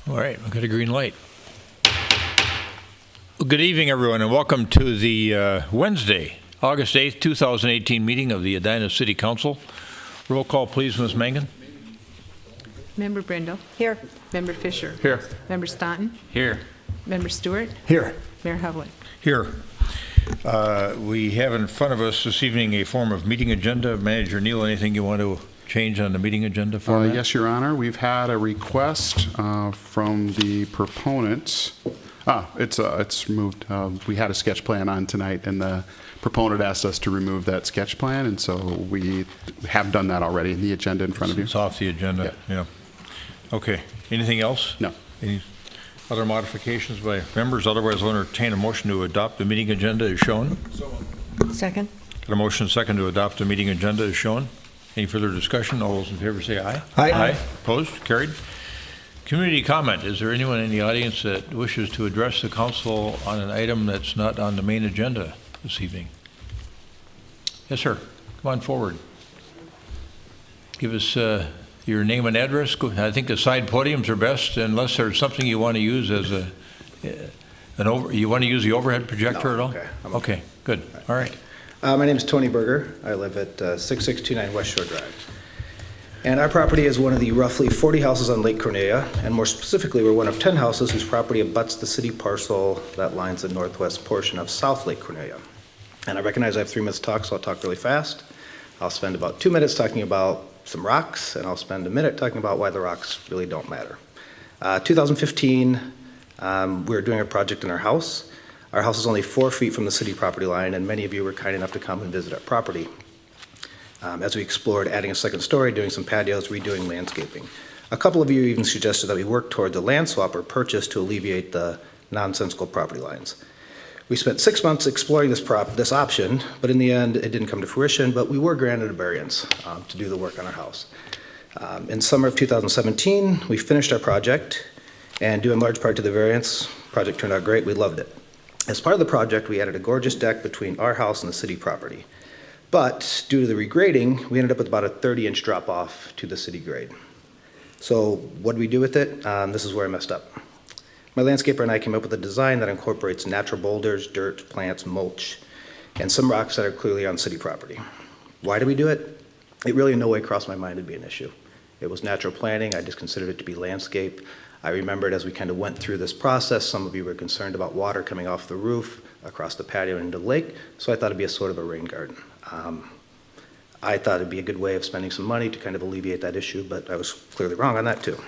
All right, we've got a green light. Well, good evening, everyone, and welcome to the Wednesday, August 8th, 2018 meeting of the Edina City Council. Roll call, please, Ms. Mangan. Member Brindle. Here. Member Fisher. Here. Member Staunton. Here. Member Stewart. Here. Mayor Hovland. Here. We have in front of us this evening a form of meeting agenda. Manager Neal, anything you want to change on the meeting agenda format? Yes, Your Honor. We've had a request from the proponent. It's moved. We had a sketch plan on tonight, and the proponent asked us to remove that sketch plan, and so we have done that already in the agenda in front of you. It's off the agenda, yeah. Okay. Anything else? No. Any other modifications by members? Otherwise, I'll entertain a motion to adopt the meeting agenda as shown. Second. Got a motion second to adopt the meeting agenda as shown. Any further discussion? All those in favor say aye. Aye. Opposed? Carried. Community comment. Is there anyone in the audience that wishes to address the council on an item that's not on the main agenda this evening? Yes, sir. Come on forward. Give us your name and address. I think the side podiums are best, unless there's something you want to use as you want to use the overhead projector at all? Okay. Okay, good. All right. My name is Tony Berger. I live at 6629 West Shore Drive. And our property is one of the roughly 40 houses on Lake Cornelia, and more specifically, we're one of 10 houses whose property abuts the city parcel that lines the northwest portion of South Lake Cornelia. And I recognize I have 3 minutes to talk, so I'll talk really fast. I'll spend about 2 minutes talking about some rocks, and I'll spend a minute talking about why the rocks really don't matter. 2015, we were doing a project in our house. Our house is only 4 feet from the city property line, and many of you were kind enough to come and visit our property. As we explored adding a second story, doing some patios, redoing landscaping. A couple of you even suggested that we work toward the land swap or purchase to alleviate the nonsensical property lines. We spent 6 months exploring this option, but in the end, it didn't come to fruition, but we were granted a variance to do the work on our house. In summer of 2017, we finished our project, and due in large part to the variance, project turned out great, we loved it. As part of the project, we added a gorgeous deck between our house and the city property. But due to the regrading, we ended up with about a 30-inch drop off to the city grade. So what do we do with it? This is where I messed up. My landscaper and I came up with a design that incorporates natural boulders, dirt, plants, mulch, and some rocks that are clearly on city property. Why do we do it? It really in no way crossed my mind to be an issue. It was natural planting. I just considered it to be landscape. I remembered as we kind of went through this process, some of you were concerned about water coming off the roof, across the patio into the lake, so I thought it'd be a sort of a rain garden. I thought it'd be a good way of spending some money to kind of alleviate that issue, but I was clearly wrong on that too.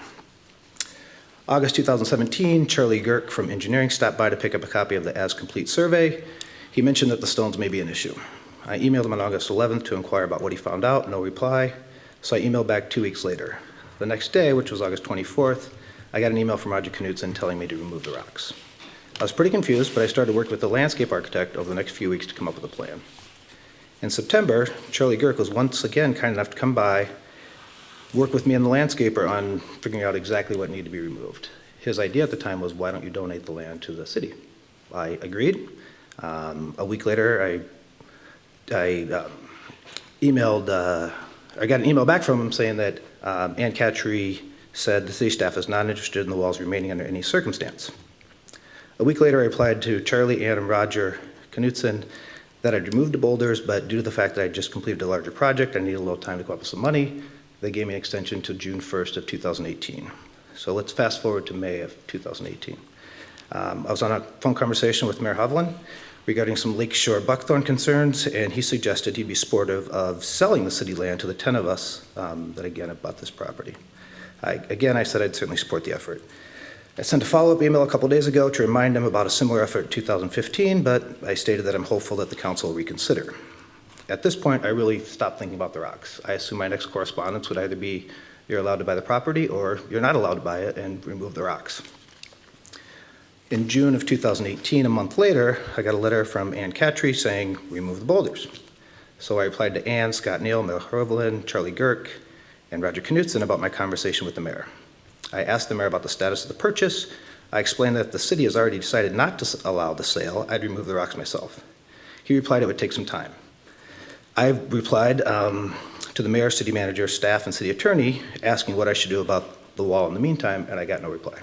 August 2017, Charlie Girk from engineering stopped by to pick up a copy of the as-complete survey. He mentioned that the stones may be an issue. I emailed him on August 11th to inquire about what he found out, no reply, so I emailed back 2 weeks later. The next day, which was August 24th, I got an email from Roger Knutson telling me to remove the rocks. I was pretty confused, but I started working with the landscape architect over the next few weeks to come up with a plan. In September, Charlie Girk was once again kind enough to come by, work with me and the landscaper on figuring out exactly what needed to be removed. His idea at the time was, why don't you donate the land to the city? I agreed. A week later, I got an email back from him saying that Ann Catry said the city staff is not interested in the walls remaining under any circumstance. A week later, I replied to Charlie, Ann, and Roger Knutson that I'd removed the boulders, but due to the fact that I just completed a larger project, I needed a little time to come up with some money. They gave me an extension to June 1st of 2018. So let's fast forward to May of 2018. I was on a phone conversation with Mayor Hovland regarding some lakeshore buckthorn concerns, and he suggested he'd be supportive of selling the city land to the 10 of us that again have bought this property. I said I'd certainly support the effort. I sent a follow-up email a couple days ago to remind him about a similar effort in 2015, but I stated that I'm hopeful that the council will reconsider. At this point, I really stopped thinking about the rocks. I assume my next correspondence would either be, you're allowed to buy the property, or you're not allowed to buy it and remove the rocks. In June of 2018, a month later, I got a letter from Ann Catry saying, remove the boulders. So I replied to Ann, Scott Neal, Mayor Hovland, Charlie Girk, and Roger Knutson about my conversation with the mayor. I asked the mayor about the status of the purchase. I explained that if the city has already decided not to allow the sale, I'd remove the rocks myself. He replied it would take some time. I replied to the mayor, city manager, staff, and city attorney asking what I should do about the wall in the meantime, and I got no reply.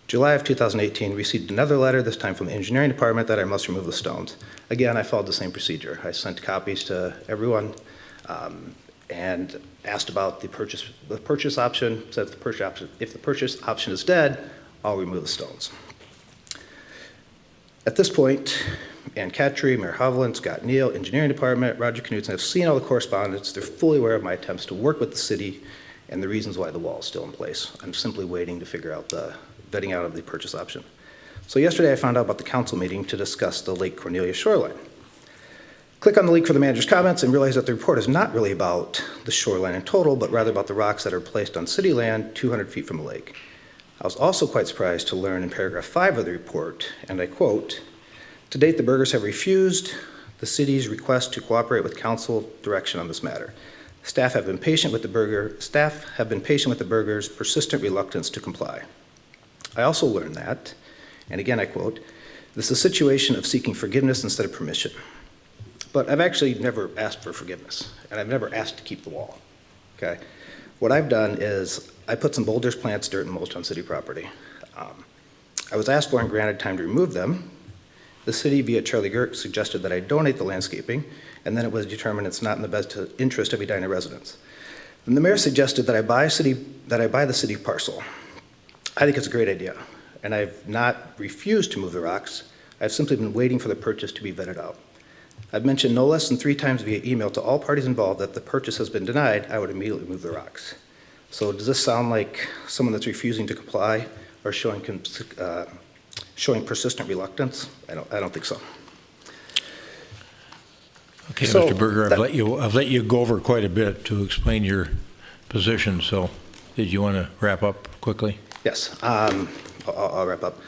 July of 2018, received another letter, this time from the engineering department, that I must remove the stones. Again, I followed the same procedure. I sent copies to everyone and asked about the purchase option, said if the purchase option is dead, I'll remove the stones. At this point, Ann Catry, Mayor Hovland, Scott Neal, engineering department, Roger Knudsen have seen all the correspondence. They're fully aware of my attempts to work with the city and the reasons why the wall is still in place. I'm simply waiting to figure out the vetting out of the purchase option. So yesterday I found out about the council meeting to discuss the Lake Cornelia shoreline. Click on the link for the manager's comments and realize that the report is not really about the shoreline in total, but rather about the rocks that are placed on city land 200 feet from the lake. I was also quite surprised to learn in paragraph 5 of the report, and I quote, "To date, the Burgers have refused the city's request to cooperate with council direction on this matter. Staff have been patient with the Burgers' persistent reluctance to comply." I also learned that, and again I quote, "This is a situation of seeking forgiveness instead of permission." But I've actually never asked for forgiveness, and I've never asked to keep the wall, okay? What I've done is I put some boulders, plants, dirt, and mulch on city property. I was asked for and granted time to remove them. The city, via Charlie Gertz, suggested that I donate the landscaping, and then it was determined it's not in the best interest of Edina residents. Then the mayor suggested that I buy the city parcel. I think it's a great idea, and I've not refused to move the rocks. I've simply been waiting for the purchase to be vetted out. I've mentioned no less than 3 times via email to all parties involved that the purchase has been denied. I would immediately move the rocks. So does this sound like someone that's refusing to comply or showing persistent reluctance? I don't think so. Okay, So Mr. Berger, I've let you go over quite a bit to explain your position, so did you want to wrap up quickly? Yes, I'll wrap up.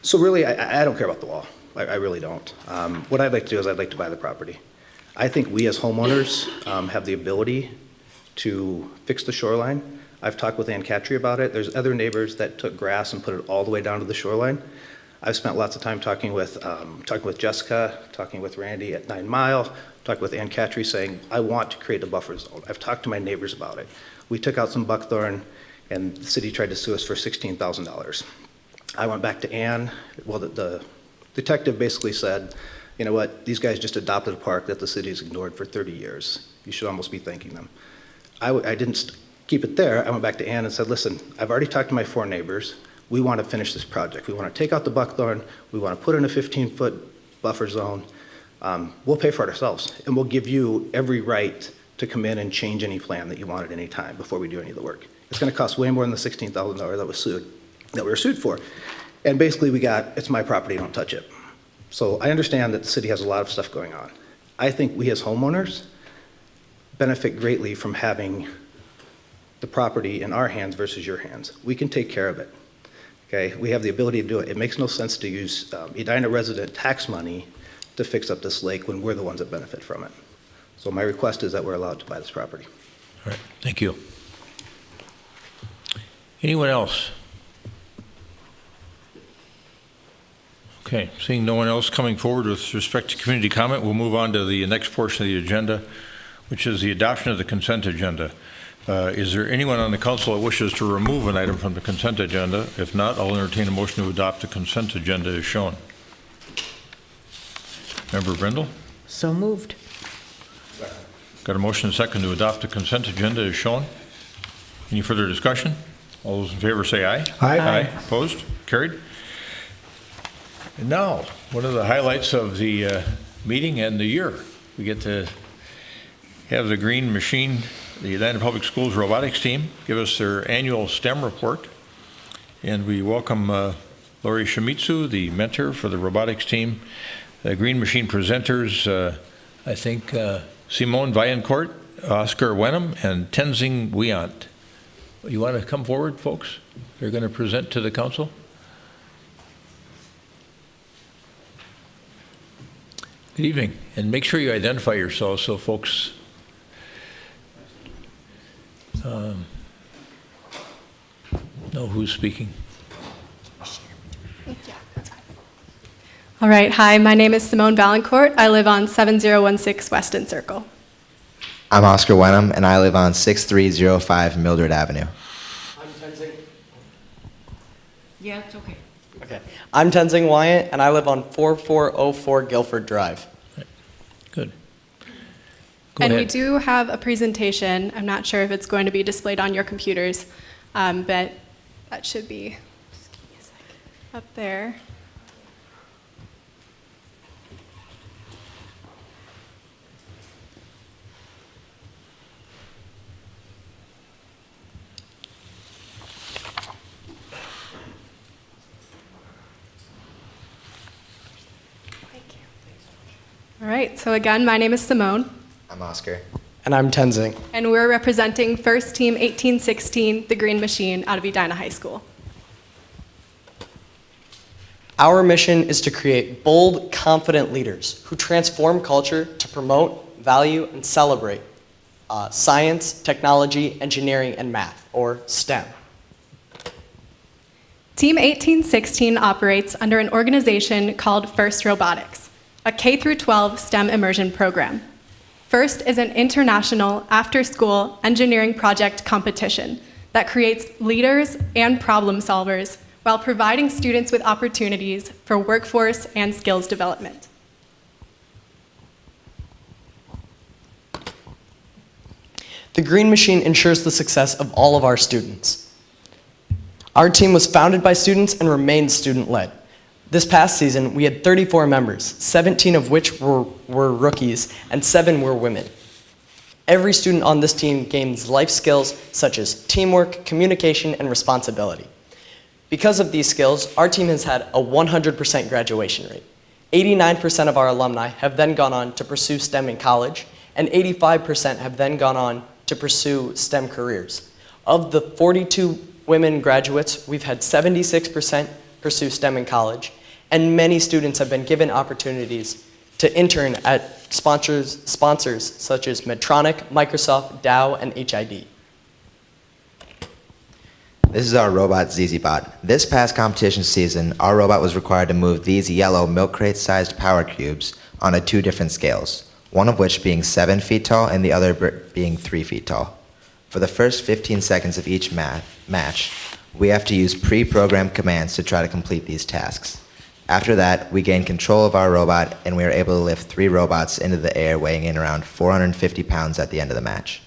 So really, I don't care about the wall. I really don't. What I'd like to do is I'd like to buy the property. I think we as homeowners have the ability to fix the shoreline. I've talked with Ann Catry about it. There's other neighbors that took grass and put it all the way down to the shoreline. I've spent lots of time talking with Jessica, talking with Randy at 9 Mile, talking with Ann Catry saying, I want to create a buffer zone. I've talked to my neighbors about it. We took out some buckthorn and the city tried to sue us for $16,000. I went back to Ann. Well, the detective basically said, you know what, these guys just adopted a park that the city's ignored for 30 years. You should almost be thanking them. I didn't keep it there. I went back to Ann and said, listen, I've already talked to my 4 neighbors. We want to finish this project. We want to take out the buckthorn. We want to put in a 15-foot buffer zone. We'll pay for it ourselves, and we'll give you every right to come in and change any plan that you want at any time before we do any of the work. It's going to cost way more than the $16,000 that we were sued for. And basically it's my property, don't touch it. So I understand that the city has a lot of stuff going on. I think we as homeowners benefit greatly from having the property in our hands versus your hands. We can take care of it, okay? We have the ability to do it. It makes no sense to use Edina resident tax money to fix up this lake when we're the ones that benefit from it. So my request is that we're allowed to buy this property. All right, thank you. Anyone else? Okay, seeing no one else coming forward with respect to community comment, we'll move on to the next portion of the agenda, which is the adoption of the consent agenda. Is there anyone on the council that wishes to remove an item from the consent agenda? If not, I'll entertain a motion to adopt the consent agenda as shown. Member Brindle? So moved. Got a motion and second to adopt the consent agenda as shown. Any further discussion? All those in favor say aye. Aye. Aye. Opposed? Carried. And now, one of the highlights of the meeting and the year, we get to have the Green Machine, the Edina Public Schools robotics team, give us their annual STEM report. And we welcome Lori Shimizu, the mentor for the robotics team. The Green Machine presenters, I think, Simone Vaillancourt, Oscar Wenham, and Tenzing Wiant. You want to come forward, folks? They're going to present to the council. Good evening, and make sure you identify yourselves so folks know who's speaking. All right, hi, my name is Simone Vaillancourt. I live on 7016 Weston Circle. I'm Oscar Wenham, and I live on 6305 Mildred Avenue. I'm Tenzing. Yeah, it's okay. Okay. I'm Tenzing Wyatt, and I live on 4404 Guilford Drive. Good. Go And we ahead. do have a presentation. I'm not sure if it's going to be displayed on your computers, but that should be up there. All right, so again, my name is Simone, I'm Oscar. And I'm Tenzing. and we're representing First Team 1816, the Green Machine, out of Edina High School. Our mission is to create bold, confident leaders who transform culture to promote, value, and celebrate science, technology, engineering, and math, or STEM. Team 1816 operates under an organization called First Robotics, a K-12 STEM immersion program. First is an international after-school engineering project competition that creates leaders and problem solvers while providing students with opportunities for workforce and skills development. The Green Machine ensures the success of all of our students. Our team was founded by students and remains student-led. This past season, we had 34 members, 17 of which were rookies, and 7 were women. Every student on this team gains life skills such as teamwork, communication, and responsibility. Because of these skills, our team has had a 100% graduation rate. 89% of our alumni have then gone on to pursue STEM in college, and 85% have then gone on to pursue STEM careers. Of the 42 women graduates, we've had 76% pursue STEM in college, and many students have been given opportunities to intern at sponsors such as Medtronic, Microsoft, Dow, and HID. This is our robot ZZBot. This past competition season, our robot was required to move these yellow milk crate-sized power cubes onto 2 different scales, one of which being 7 feet tall and the other being 3 feet tall. For the first 15 seconds of each match, we have to use pre-programmed commands to try to complete these tasks. After that, we gain control of our robot, and we are able to lift 3 robots into the air weighing in around 450 pounds at the end of the match.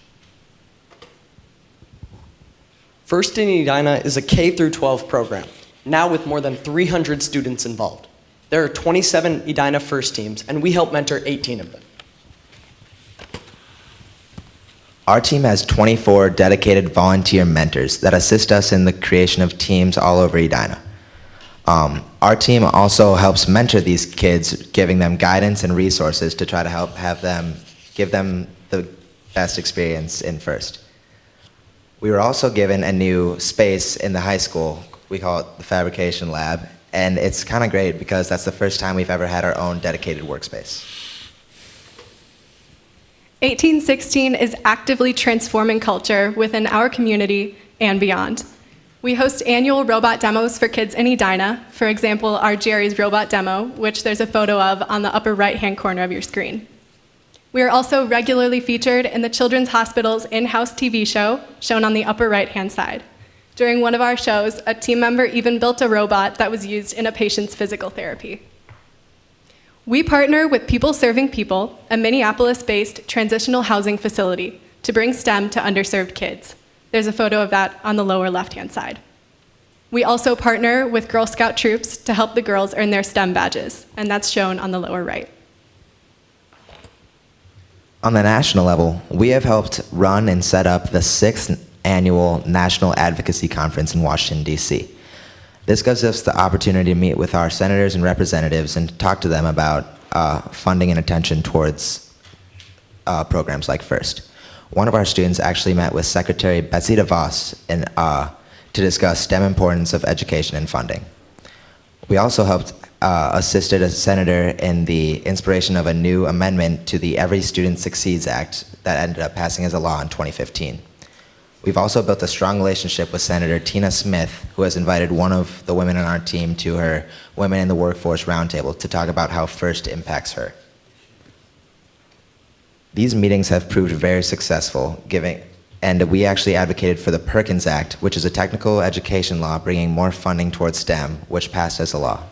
First in Edina is a K-12 program, now with more than 300 students involved. There are 27 Edina First teams, and we help mentor 18 of them. Our team has 24 dedicated volunteer mentors that assist us in the creation of teams all over Edina. Our team also helps mentor these kids, giving them guidance and resources to try to give them the best experience in First. We were also given a new space in the high school. We call it the Fabrication Lab, and it's kind of great because that's the first time we've ever had our own dedicated workspace. 1816 is actively transforming culture within our community and beyond. We host annual robot demos for kids in Edina, for example, our Jerry's robot demo, which there's a photo of on the upper right-hand corner of your screen. We are also regularly featured in the Children's Hospital's in-house TV show, shown on the upper right-hand side. During one of our shows, a team member even built a robot that was used in a patient's physical therapy. We partner with People Serving People, a Minneapolis-based transitional housing facility, to bring STEM to underserved kids. There's a photo of that on the lower left-hand side. We also partner with Girl Scout troops to help the girls earn their STEM badges, and that's shown on the lower right. On the national level, we have helped run and set up the 6th annual National Advocacy Conference in Washington, D.C. This gives us the opportunity to meet with our senators and representatives and talk to them about funding and attention towards programs like First. One of our students actually met with Secretary Betsy DeVos to discuss STEM importance of education and funding. We also assisted a senator in the inspiration of a new amendment to the Every Student Succeeds Act that ended up passing as a law in 2015. We've also built a strong relationship with Senator Tina Smith, who has invited one of the women on our team to her Women in the Workforce Roundtable to talk about how First impacts her. These meetings have proved very successful, and we actually advocated for the Perkins Act, which is a technical education law bringing more funding towards STEM, which passed as a law.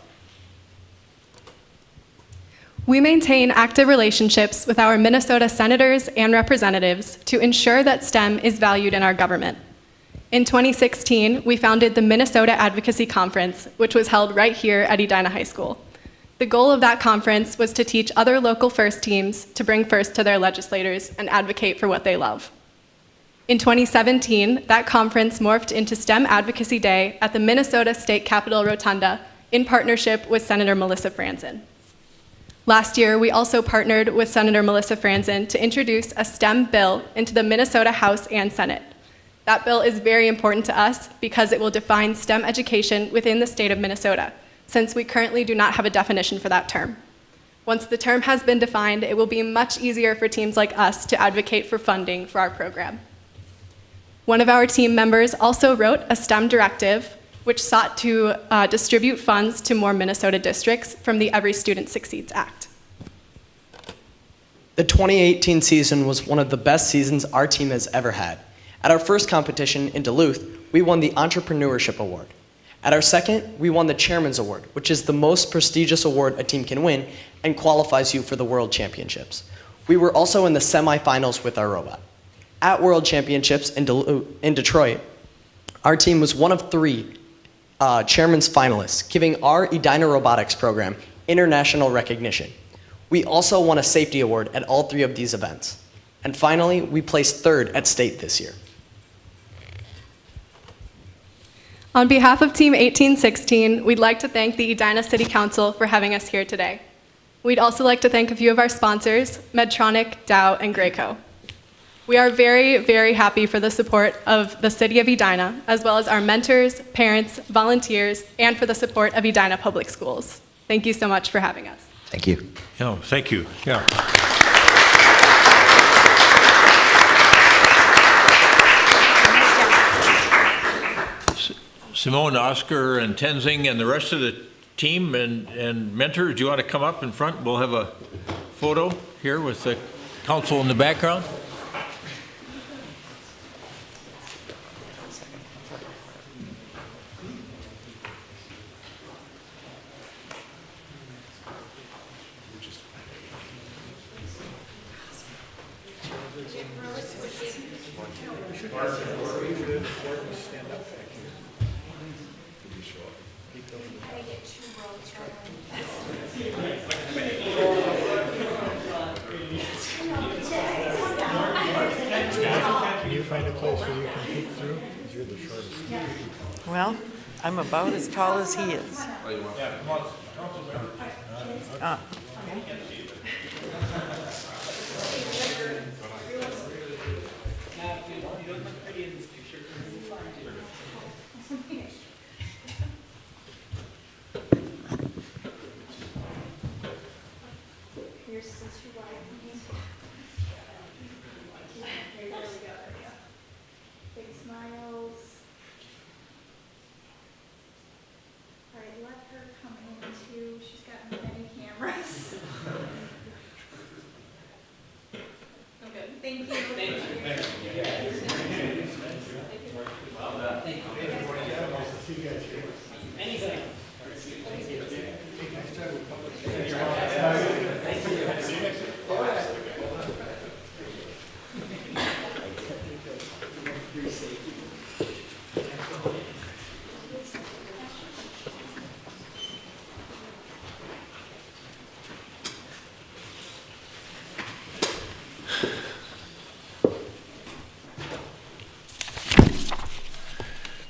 We maintain active relationships with our Minnesota senators and representatives to ensure that STEM is valued in our government. In 2016, we founded the Minnesota Advocacy Conference, which was held right here at Edina High School. The goal of that conference was to teach other local FIRST teams to bring FIRST to their legislators and advocate for what they love. In 2017, that conference morphed into STEM Advocacy Day at the Minnesota State Capitol Rotunda in partnership with Senator Melissa Franzen. Last year, we also partnered with Senator Melissa Franzen to introduce a STEM bill into the Minnesota House and Senate. That bill is very important to us because it will define STEM education within the state of Minnesota, since we currently do not have a definition for that term. Once the term has been defined, it will be much easier for teams like us to advocate for funding for our program. One of our team members also wrote a STEM directive which sought to distribute funds to more Minnesota districts from the Every Student Succeeds Act. The 2018 season was one of the best seasons our team has ever had. At our first competition in Duluth, we won the Entrepreneurship Award. At our second, we won the Chairman's Award, which is the most prestigious award a team can win and qualifies you for the World Championships. We were also in the semifinals with our robot. At World Championships in Detroit, our team was one of 3 Chairman's finalists, giving our Edina robotics program international recognition. We also won a safety award at all 3 of these events. And finally, we placed 3rd at state this year. On behalf of Team 1816, we'd like to thank the Edina City Council for having us here today. We'd also like to thank a few of our sponsors, Medtronic, Dow, and Graco. We are very, very happy for the support of the City of Edina, as well as our mentors, parents, volunteers, and for the support of Edina Public Schools. Thank you so much for having us. Thank you. No, thank you. Yeah. Simone, Oscar, and Tenzing, and the rest of the team and mentors, do you want to come up in front? We'll have a photo here with the council in the background. Well, I'm about as tall as he is. Big smiles. All right, let her come in too. She's got many cameras. Okay, thank you. Thank you. Well done. Thank you. Anything.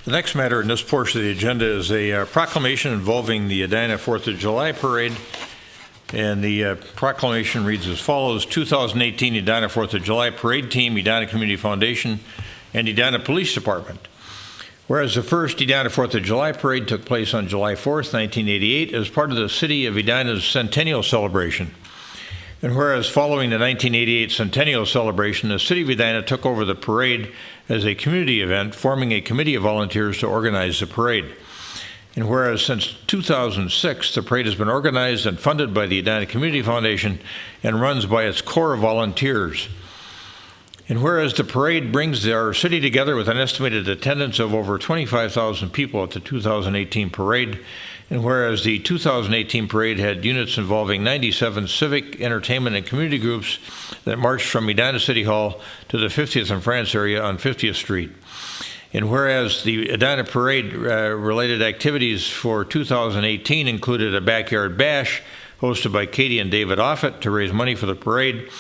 The next matter in this portion of the agenda is a proclamation involving the Edina 4th of July parade. And the proclamation reads as follows: 2018 Edina 4th of July Parade Team, Edina Community Foundation, and Edina Police Department. Whereas the first Edina 4th of July parade took place on July 4th, 1988, as part of the City of Edina's centennial celebration. And whereas following the 1988 centennial celebration, the City of Edina took over the parade as a community event, forming a committee of volunteers to organize the parade. And whereas since 2006, the parade has been organized and funded by the Edina Community Foundation and runs by its core of volunteers. And whereas the parade brings our city together with an estimated attendance of over 25,000 people at the 2018 parade, and whereas the 2018 parade had units involving 97 civic, entertainment, and community groups that marched from Edina City Hall to the 50th and France area on 50th Street. And whereas the Edina parade related activities for 2018 included a backyard bash hosted by Katie and David Offit to raise money for the parade,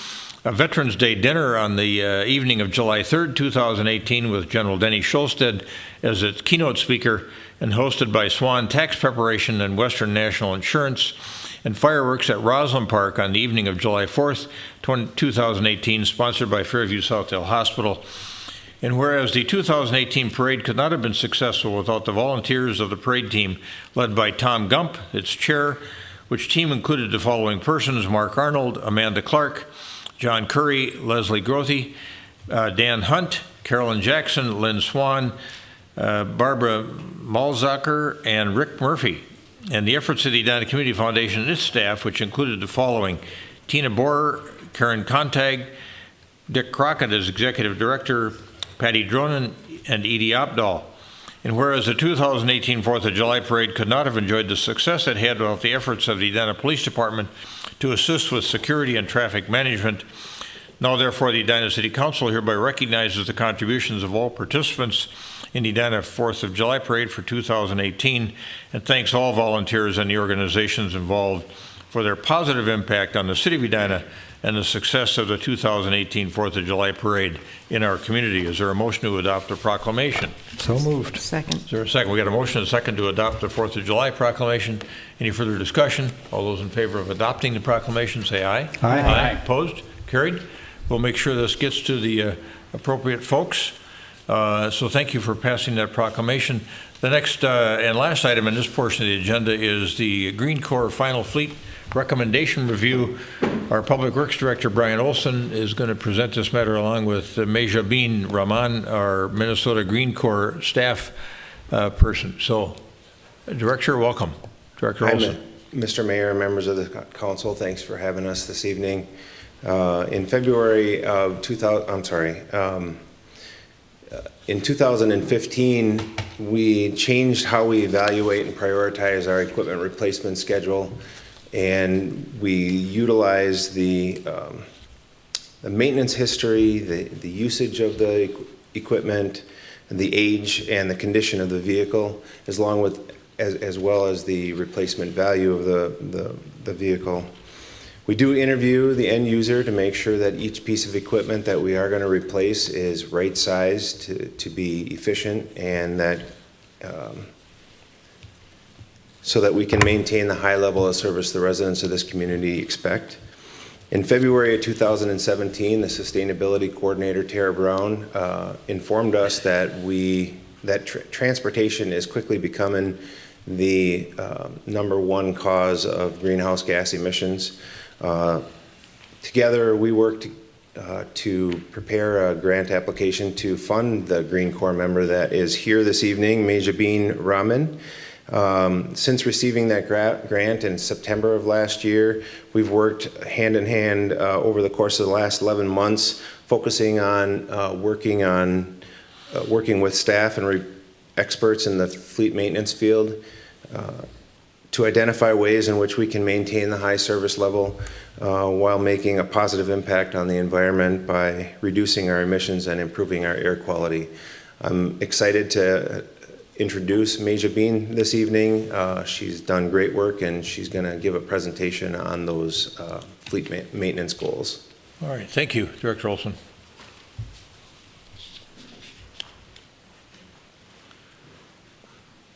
a Veterans Day dinner on the evening of July 3rd, 2018 with General Denny Schulstead as its keynote speaker and hosted by Swan Tax Preparation and Western National Insurance, and fireworks at Roslyn Park on the evening of July 4th, 2018, sponsored by Fairview Southdale Hospital. And whereas the 2018 parade could not have been successful without the volunteers of the parade team led by Tom Gump, its chair, which team included the following persons: Mark Arnold, Amanda Clark, John Curry, Leslie Grothy, Dan Hunt, Carolyn Jackson, Lynn Swan, Barbara Malzacher, and Rick Murphy. And the efforts of the Edina Community Foundation and its staff, which included the following: Tina Borer, Karen Contag, Dick Crockett as Executive Director, Patty Dronin, and Edie Opdahl. And whereas the 2018 4th of July parade could not have enjoyed the success it had without the efforts of the Edina Police Department to assist with security and traffic management, now therefore the Edina City Council hereby recognizes the contributions of all participants in the Edina 4th of July parade for 2018 and thanks all volunteers and the organizations involved for their positive impact on the City of Edina and the success of the 2018 4th of July parade in our community. Is there a motion to adopt the proclamation? So moved. Second. Is there a second? We got a motion and a second to adopt the 4th of July proclamation. Any further discussion? All those in favor of adopting the proclamation say aye. Aye. Aye. Opposed? Carried. We'll make sure this gets to the appropriate folks. So thank you for passing that proclamation. The next and last item in this portion of the agenda is the Green Corps Final Fleet Recommendation Review. Our Public Works Director, Brian Olson, is going to present this matter along with Mejabin Rahman, our Minnesota Green Corps staff person. So, Director, welcome. Director Olson. Mr. Mayor, members of the council, thanks for having us this evening. In February of 2015, we changed how we evaluate and prioritize our equipment replacement schedule, and we utilize the maintenance history, the usage of the equipment, and the age and the condition of the vehicle, as well as the replacement value of the vehicle. We do interview the end user to make sure that each piece of equipment that we are going to replace is right sized to be efficient, and that so that we can maintain the high level of service the residents of this community expect. In February of 2017, the Sustainability Coordinator, Tara Brown, informed us that transportation is quickly becoming the #1 cause of greenhouse gas emissions. Together, we worked to prepare a grant application to fund the Green Corps member that is here this evening, Mejabin Rahman. Since receiving that grant in September of last year, we've worked hand in hand over the course of the last 11 months, focusing on working with staff and experts in the fleet maintenance field to identify ways in which we can maintain the high service level while making a positive impact on the environment by reducing our emissions and improving our air quality. I'm excited to introduce Mejabin this evening. She's done great work, and she's going to give a presentation on those fleet maintenance goals. All right, thank you, Director Olson.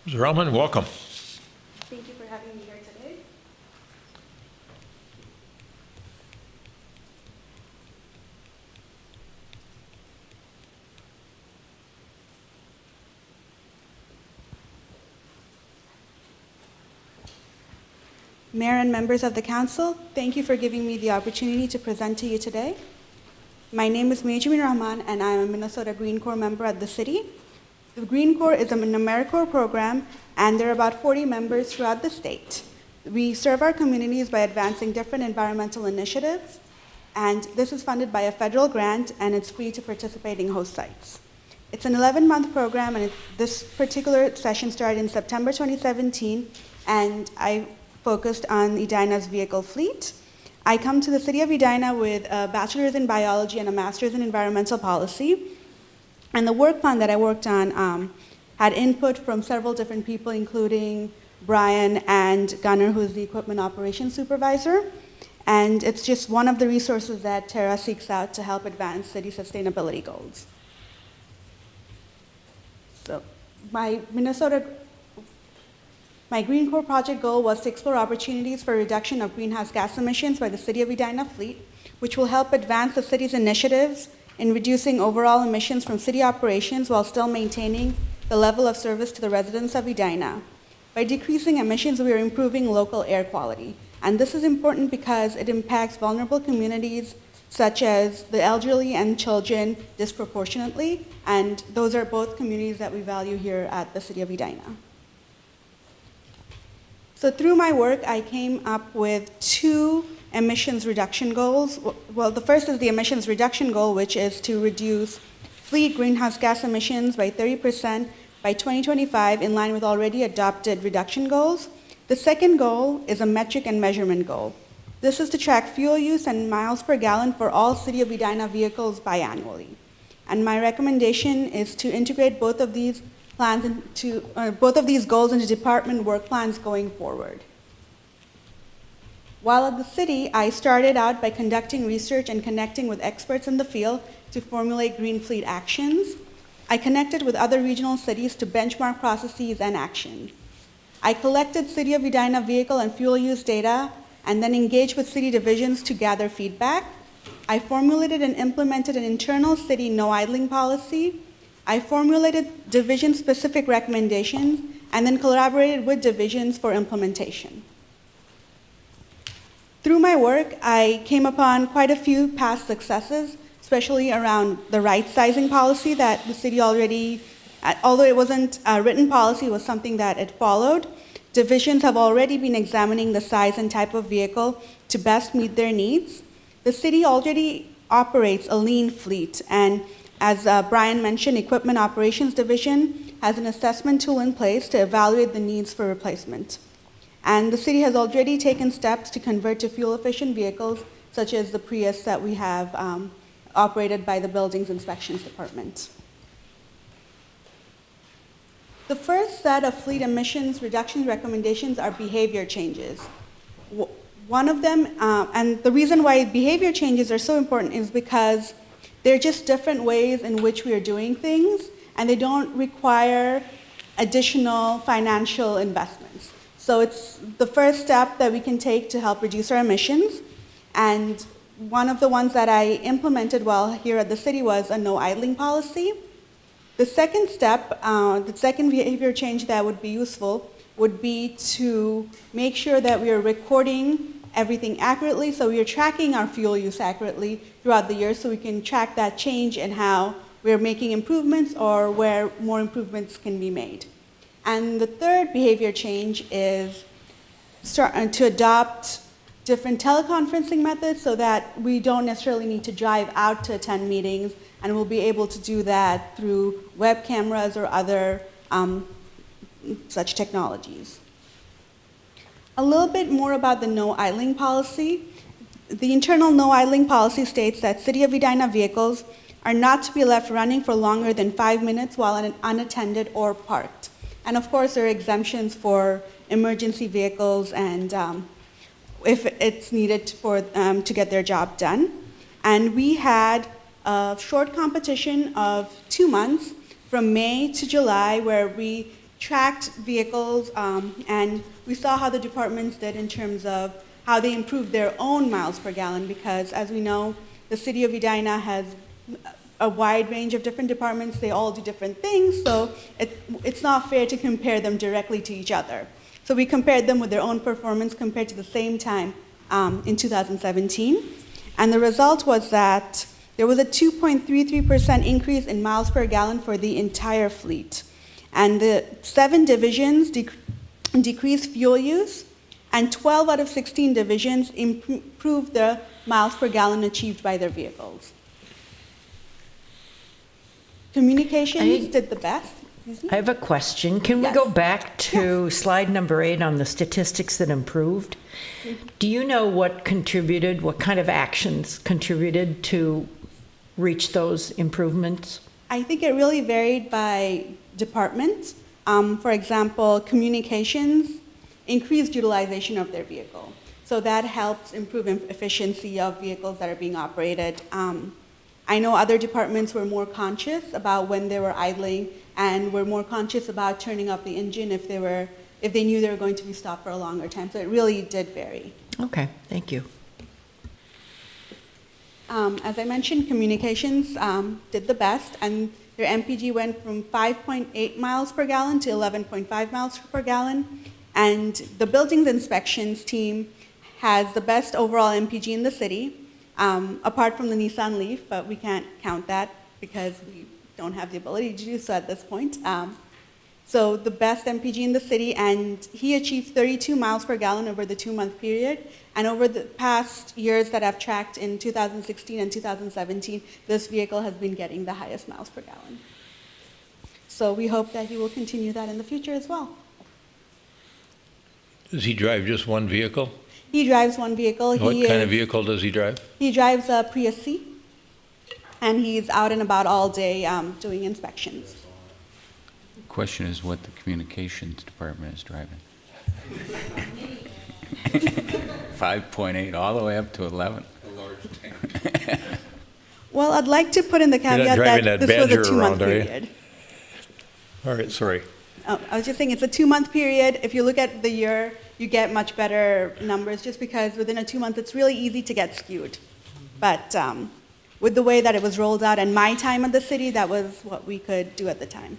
Mr. Rahman, welcome. Thank you for having me here today. Mayor and members of the council, thank you for giving me the opportunity to present to you today. My name is Mejabin Rahman, and I am a Minnesota Green Corps member at the city. The Green Corps is an AmeriCorps program, and there are about 40 members throughout the state. We serve our communities by advancing different environmental initiatives, And this is funded by a federal grant, and it's free to participating host sites. It's an 11-month program, and this particular session started in September 2017, and I focused on Edina's vehicle fleet. I come to the city of Edina with a bachelor's in biology and a master's in environmental policy. And the work plan that I worked on had input from several different people, including Brian and Gunnar, who is the equipment operations supervisor. And it's just one of the resources that Terra seeks out to help advance city sustainability goals. So my Green Core project goal was to explore opportunities for reduction of greenhouse gas emissions by the City of Edina fleet, which will help advance the city's initiatives in reducing overall emissions from city operations while still maintaining the level of service to the residents of Edina. By decreasing emissions, we are improving local air quality. And this is important because it impacts vulnerable communities such as the elderly and children disproportionately, and those are both communities that we value here at the City of Edina. So through my work, I came up with 2 emissions reduction goals. Well, the first is the emissions reduction goal, which is to reduce fleet greenhouse gas emissions by 30% by 2025, in line with already adopted reduction goals. The second goal is a metric and measurement goal. This is to track fuel use and miles per gallon for all City of Edina vehicles biannually. And my recommendation is to integrate both of these plans into, both of these goals into department work plans going forward. While at the city, I started out by conducting research and connecting with experts in the field to formulate green fleet actions. I connected with other regional cities to benchmark processes and actions. I collected City of Edina vehicle and fuel use data and then engaged with city divisions to gather feedback. I formulated and implemented an internal city no idling policy. I formulated division-specific recommendations and then collaborated with divisions for implementation. Through my work, I came upon quite a few past successes, especially around the right-sizing policy that the city already, although it wasn't a written policy, it was something that it followed. Divisions have already been examining the size and type of vehicle to best meet their needs. The city already operates a lean fleet, and as Brian mentioned, Equipment Operations Division has an assessment tool in place to evaluate the needs for replacement. And the city has already taken steps to convert to fuel-efficient vehicles, such as the Prius that we have operated by the Buildings Inspections Department. The first set of fleet emissions reduction recommendations are behavior changes. One of them, and the reason why behavior changes are so important is because they're just different ways in which we are doing things, and they don't require additional financial investments. So it's the first step that we can take to help reduce our emissions. And one of the ones that I implemented while here at the city was a no idling policy. The second step, the second behavior change that would be useful would be to make sure that we are recording everything accurately, so we are tracking our fuel use accurately throughout the year so we can track that change and how we're making improvements or where more improvements can be made. And the third behavior change is to adopt different teleconferencing methods so that we don't necessarily need to drive out to attend meetings, and we'll be able to do that through web cameras or other such technologies. A little bit more about the no idling policy. The internal no idling policy states that City of Edina vehicles are not to be left running for longer than 5 minutes while unattended or parked. And of course, there are exemptions for emergency vehicles and if it's needed for to get their job done. And we had a short competition of 2 months from May to July where we tracked vehicles and we saw how the departments did in terms of how they improved their own miles per gallon, because as we know, the City of Edina has a wide range of different departments. They all do different things, so it's not fair to compare them directly to each other. So we compared them with their own performance compared to the same time in 2017. And the result was that there was a 2.33% increase in miles per gallon for the entire fleet. And the 7 divisions decreased fuel use, and 12 out of 16 divisions improved the miles per gallon achieved by their vehicles. Communications did the best. Excuse me? I have a question. Can we Yes. go back to slide number 8 on the statistics that improved? Do you know what contributed, what kind of actions contributed to reach those improvements? I think it really varied by department. For example, communications increased utilization of their vehicle. So that helps improve efficiency of vehicles that are being operated. I know other departments were more conscious about when they were idling and were more conscious about turning up the engine if they knew they were going to be stopped for a longer time. So it really did vary. Okay, thank you. As I mentioned, communications did the best, and their MPG went from 5.8 miles per gallon to 11.5 miles per gallon. And the buildings inspections team has the best overall MPG in the city, apart from the Nissan Leaf, but we can't count that because we don't have the ability to do so at this point. So the best MPG in the city, and he achieved 32 miles per gallon over the 2-month period. And over the past years that I've tracked in 2016 and 2017, this vehicle has been getting the highest miles per gallon. So we hope that he will continue that in the future as well. Does he drive just one vehicle? He drives one vehicle. What kind of vehicle does he drive? He drives a Prius C, and he's out and about all day doing inspections. Question is what the communications department is driving. 5.8 all the way up to 11. A large tank. Well, I'd like to put in the caveat driving that that this was a Badger 2-month around, are you? period. All right, sorry. Oh, I was just saying it's a 2-month period. If you look at the year, you get much better numbers just because within a 2 months, it's really easy to get skewed. But with the way that it was rolled out and my time at the city, that was what we could do at the time.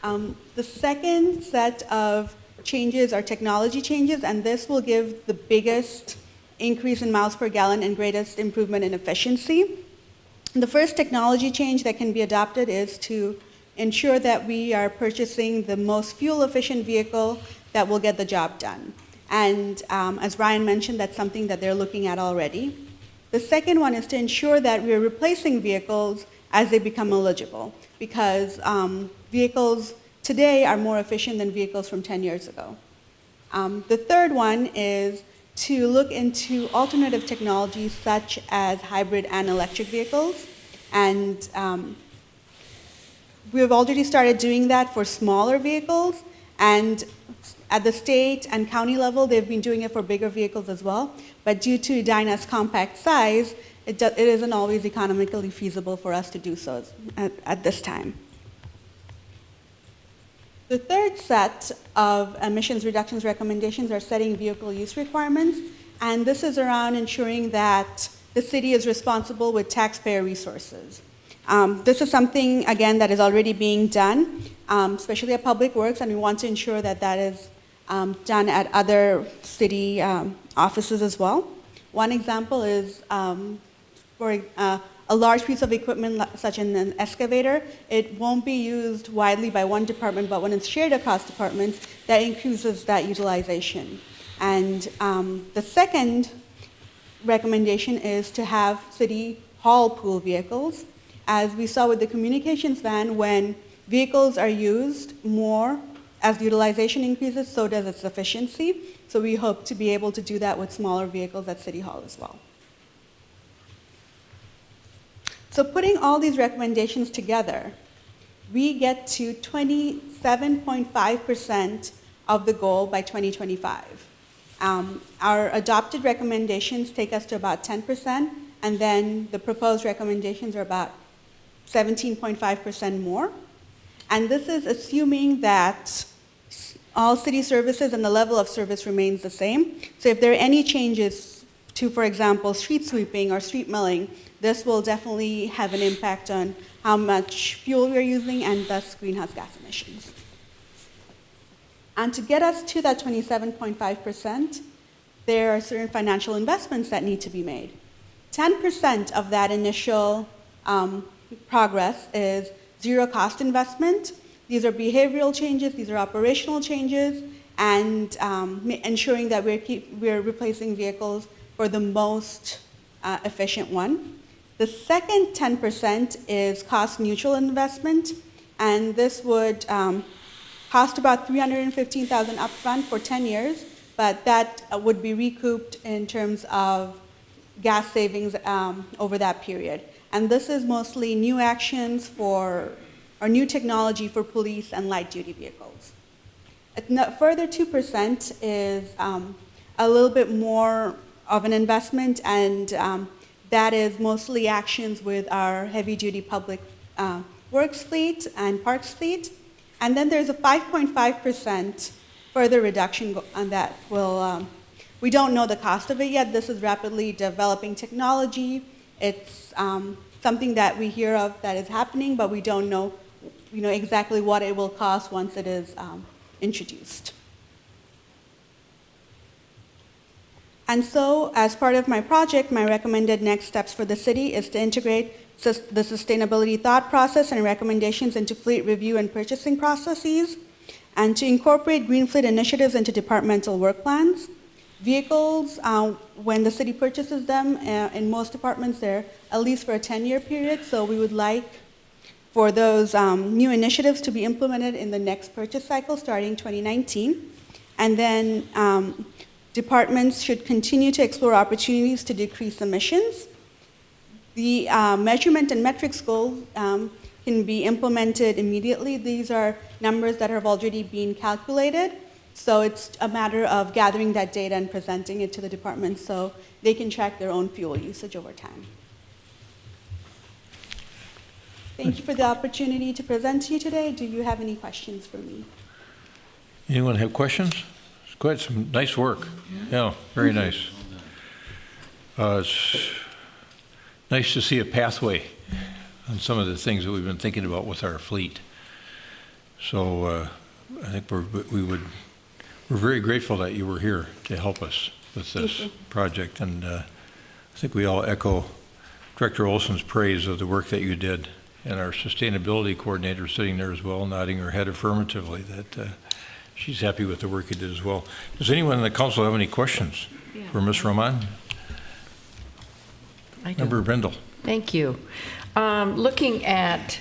The second set of changes are technology changes, and this will give the biggest increase in miles per gallon and greatest improvement in efficiency. The first technology change that can be adopted is to ensure that we are purchasing the most fuel-efficient vehicle that will get the job done. And as Ryan mentioned, that's something that they're looking at already. The second one is to ensure that we are replacing vehicles as they become eligible, because vehicles today are more efficient than vehicles from 10 years ago. The third one is to look into alternative technologies such as hybrid and electric vehicles. And we've already started doing that for smaller vehicles. And at the state and county level, they've been doing it for bigger vehicles as well. But due to Edina's compact size, it isn't always economically feasible for us to do so at this time. The third set of emissions reductions recommendations are setting vehicle use requirements, and this is around ensuring that the city is responsible with taxpayer resources. This is something, again, that is already being done, especially at Public Works, and we want to ensure that that is done at other city offices as well. One example is for a large piece of equipment such as an excavator. It won't be used widely by one department, but when it's shared across departments, that increases that utilization. And the second recommendation is to have city hall pool vehicles. As we saw with the communications van, when vehicles are used more, as the utilization increases, so does its efficiency. So we hope to be able to do that with smaller vehicles at City Hall as well. So putting all these recommendations together, we get to 27.5% of the goal by 2025. Our adopted recommendations take us to about 10%, and then the proposed recommendations are about 17.5% more. And this is assuming that all city services and the level of service remains the same. So if there are any changes to, for example, street sweeping or street milling, this will definitely have an impact on how much fuel we're using and thus greenhouse gas emissions. And to get us to that 27.5%, there are certain financial investments that need to be made. 10% of that initial progress is zero cost investment. These are behavioral changes, these are operational changes, and ensuring that we're replacing vehicles for the most efficient one. The second 10% is cost-neutral investment, and this would cost about $315,000 upfront for 10 years, but that would be recouped in terms of gas savings over that period. And this is mostly new actions or new technology for police and light-duty vehicles. A further 2% is a little bit more of an investment, and that is mostly actions with our heavy-duty public works fleet and parks fleet. And then there's a 5.5% further reduction on that. We don't know the cost of it yet. This is rapidly developing technology. It's something that we hear of that is happening, but we don't know, exactly what it will cost once it is introduced. And so, as part of my project, my recommended next steps for the city is to integrate the sustainability thought process and recommendations into fleet review and purchasing processes, and to incorporate green fleet initiatives into departmental work plans. Vehicles, when the city purchases them, in most departments, they're at least for a 10-year period, so we would like for those new initiatives to be implemented in the next purchase cycle starting 2019. And then departments should continue to explore opportunities to decrease emissions. The measurement and metrics goals can be implemented immediately. These are numbers that have already been calculated, so it's a matter of gathering that data and presenting it to the department so they can track their own fuel usage over time. Thank you for the opportunity to present to you today. Do you have any questions for me? Anyone have questions? It's quite some nice work. Yeah, very nice. It's nice to see a pathway on some of the things that we've been thinking about with our fleet. So I think we're very grateful that you were here to help us with this project, and I think we all echo Director Olson's praise of the work that you did, and our sustainability coordinator sitting there as well, nodding her head affirmatively that she's happy with the work you did as well. Does anyone in the council have any questions for Ms. Roman? Member Brindle. Thank you. Looking at,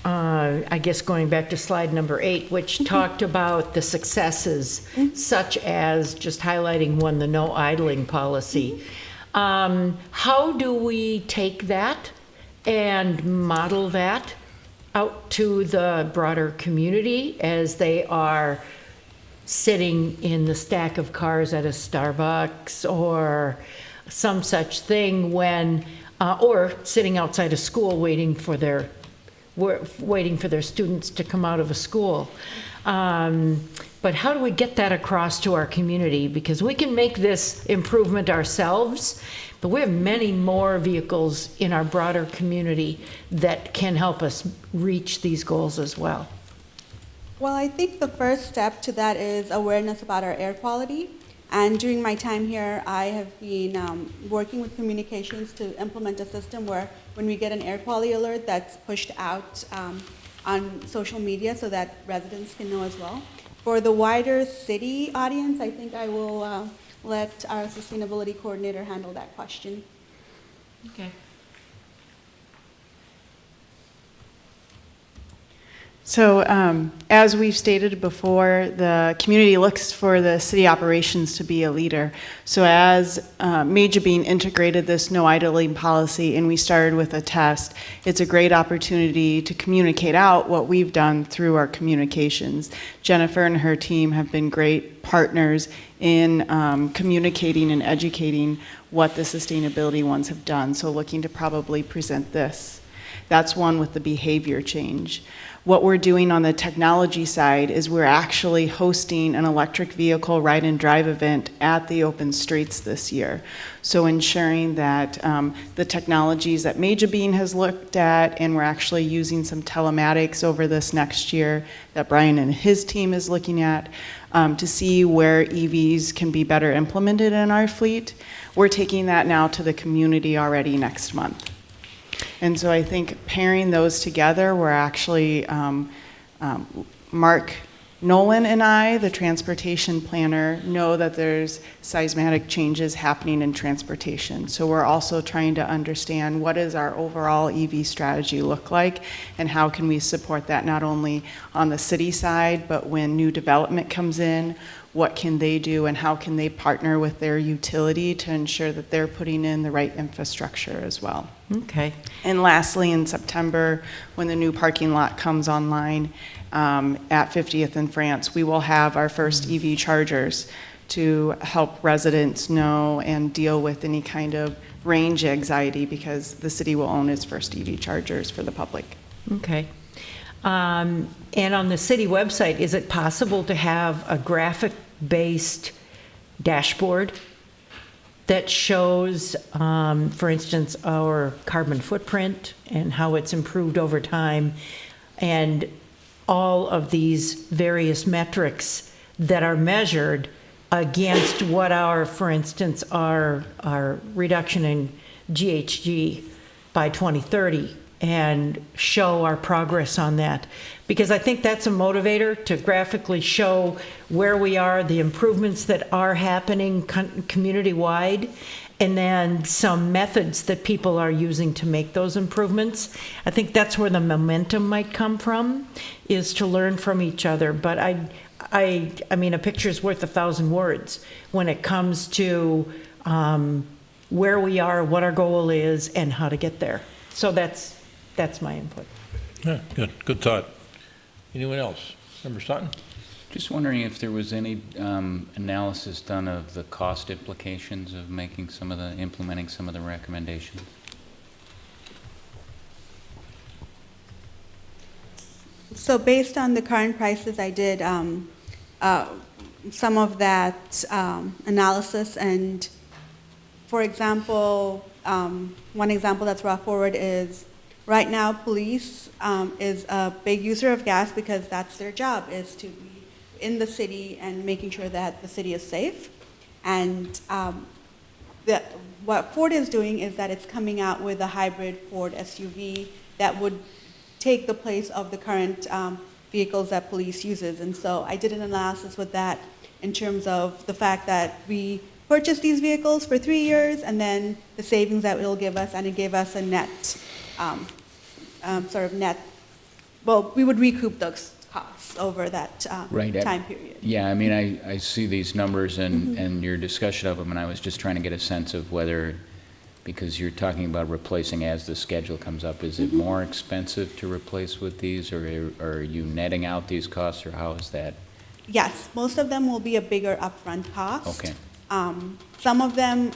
I guess going back to slide number 8, which talked about the successes, such as just highlighting one, the no idling policy. How do we take that and model that out to the broader community as they are sitting in the stack of cars at a Starbucks or some such thing when, or sitting outside a school waiting for their students to come out of a school. But how do we get that across to our community? Because we can make this improvement ourselves, but we have many more vehicles in our broader community that can help us reach these goals as well. Well, I think the first step to that is awareness about our air quality. And during my time here, I have been working with communications to implement a system where when we get an air quality alert, that's pushed out on social media so that residents can know as well. For the wider city audience, I think I will let our sustainability coordinator handle that question. Okay. So as we've stated before, the community looks for the city operations to be a leader. So as Major Bean integrated this no idling policy and we started with a test, it's a great opportunity to communicate out what we've done through our communications. Jennifer and her team have been great partners in communicating and educating what the sustainability ones have done. So looking to probably present this. That's one with the behavior change. What we're doing on the technology side is we're actually hosting an electric vehicle ride and drive event at the open streets this year. So ensuring that the technologies that Major Bean has looked at, and we're actually using some telematics over this next year that Brian and his team is looking at to see where EVs can be better implemented in our fleet. We're taking that now to the community already next month. And so I think pairing those together, we're actually, Mark Nolan and I, the transportation planner, know that there's seismic changes happening in transportation. So we're also trying to understand what does our overall EV strategy look like and how can we support that not only on the city side, but when new development comes in, what can they do and how can they partner with their utility to ensure that they're putting in the right infrastructure as well. Okay. And lastly, in September, when the new parking lot comes online at 50th and France, we will have our first EV chargers to help residents know and deal with any kind of range anxiety because the city will own its first EV chargers for the public. Okay. And on the city website, is it possible to have a graphic-based dashboard that shows, for instance, our carbon footprint and how it's improved over time, and all of these various metrics that are measured against what our, for instance, our reduction in GHG by 2030, and show our progress on that? Because I think that's a motivator to graphically show where we are, the improvements that are happening community-wide, and then some methods that people are using to make those improvements. I think that's where the momentum might come from, is to learn from each other. But I mean, a picture's worth 1,000 words when it comes to where we are, what our goal is, and how to get there. So that's my input. Yeah, good thought. Anyone else? Member Staunton? Just wondering if there was any analysis done of the cost implications of implementing some of the recommendations. So based on the current prices, I did some of that analysis, and for example, one example that's brought forward is right now police is a big user of gas because that's their job, is to be in the city and making sure that the city is safe. And what Ford is doing is that it's coming out with a hybrid Ford SUV that would take the place of the current vehicles that police uses. And so I did an analysis with that in terms of the fact that we purchased these vehicles for 3 years and then the savings that it'll give us, and it gave us a net, well, we would recoup those costs over that time period. Yeah, I mean, I see these numbers and your discussion of them, and I was just trying to get a sense of whether, because you're talking about replacing as the schedule comes up, is it more expensive to replace with these, or are you netting out these costs, or how is that? Yes, most of them will be a bigger upfront cost. Okay. Some of them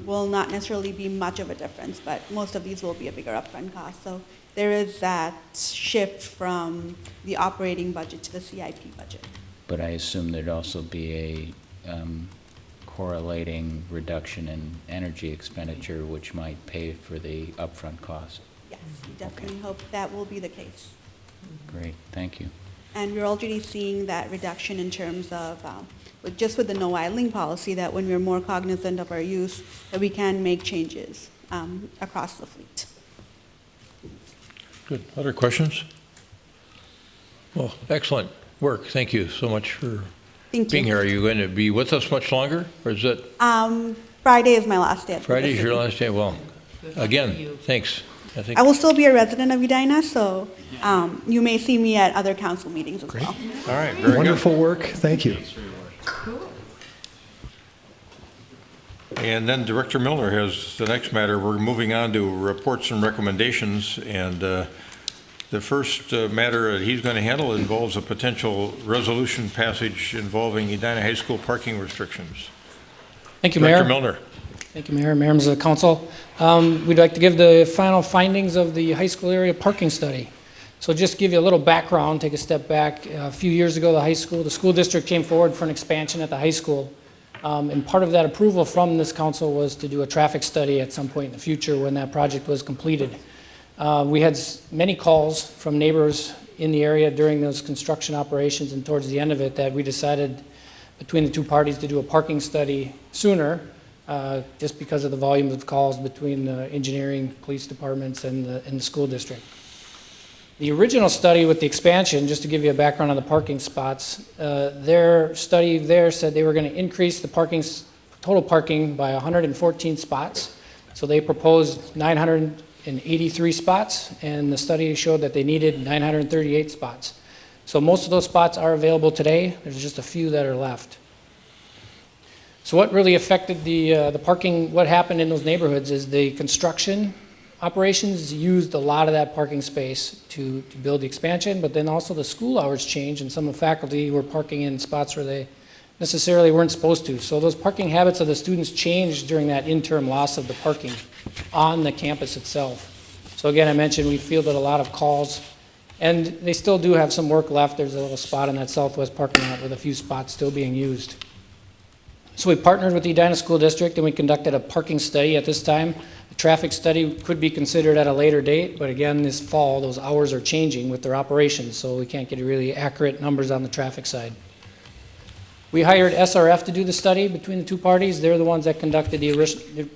will not necessarily be much of a difference, but most of these will be a bigger upfront cost. So there is that shift from the operating budget to the CIP budget. But I assume there'd also be a correlating reduction in energy expenditure, which might pay for the upfront cost. Yes, we definitely hope that will be the case. Great, thank you. And we're already seeing that reduction in terms of, just with the no idling policy, that when we're more cognizant of our use, that we can make changes across the fleet. Good. Other questions? Well, excellent work. Thank you so much for being here. Are you going to be with us much longer, or is it? Friday is my last day. Friday is your last day. Well, again, thanks. I will still be a resident of Edina, so you may see me at other council meetings as well. All right, very Wonderful work. Thank you. And then Director Milner has the next matter. We're moving on to reports and recommendations, and the first matter that he's going to handle involves a potential resolution passage involving Edina High School parking restrictions. Thank you, Director Mayor. Milner. Thank you, Mayor. Members of the council. We'd like to give the final findings of the high school area parking study. So just give you a little background, take a step back. A few years ago, the school district came forward for an expansion at the high school. And part of that approval from this council was to do a traffic study at some point in the future when that project was completed. We had many calls from neighbors in the area during those construction operations and towards the end of it that we decided between the two parties to do a parking study sooner, just because of the volume of calls between the engineering, police departments, and the school district. The original study with the expansion, just to give you a background on the parking spots, their study there said they were going to increase the total parking by 114 spots. So they proposed 983 spots, and the study showed that they needed 938 spots. So most of those spots are available today. There's just a few that are left. So what really affected the parking, what happened in those neighborhoods is the construction operations used a lot of that parking space to build the expansion, but then also the school hours changed, and some of the faculty were parking in spots where they necessarily weren't supposed to. So those parking habits of the students changed during that interim loss of the parking on the campus itself. So again, I mentioned we fielded a lot of calls, and they still do have some work left. There's a little spot in that southwest parking lot with a few spots still being used. So we partnered with the Edina School District and we conducted a parking study at this time. The traffic study could be considered at a later date, but again, this fall, those hours are changing with their operations, so we can't get really accurate numbers on the traffic side. We hired SRF to do the study between the two parties. They're the ones that conducted the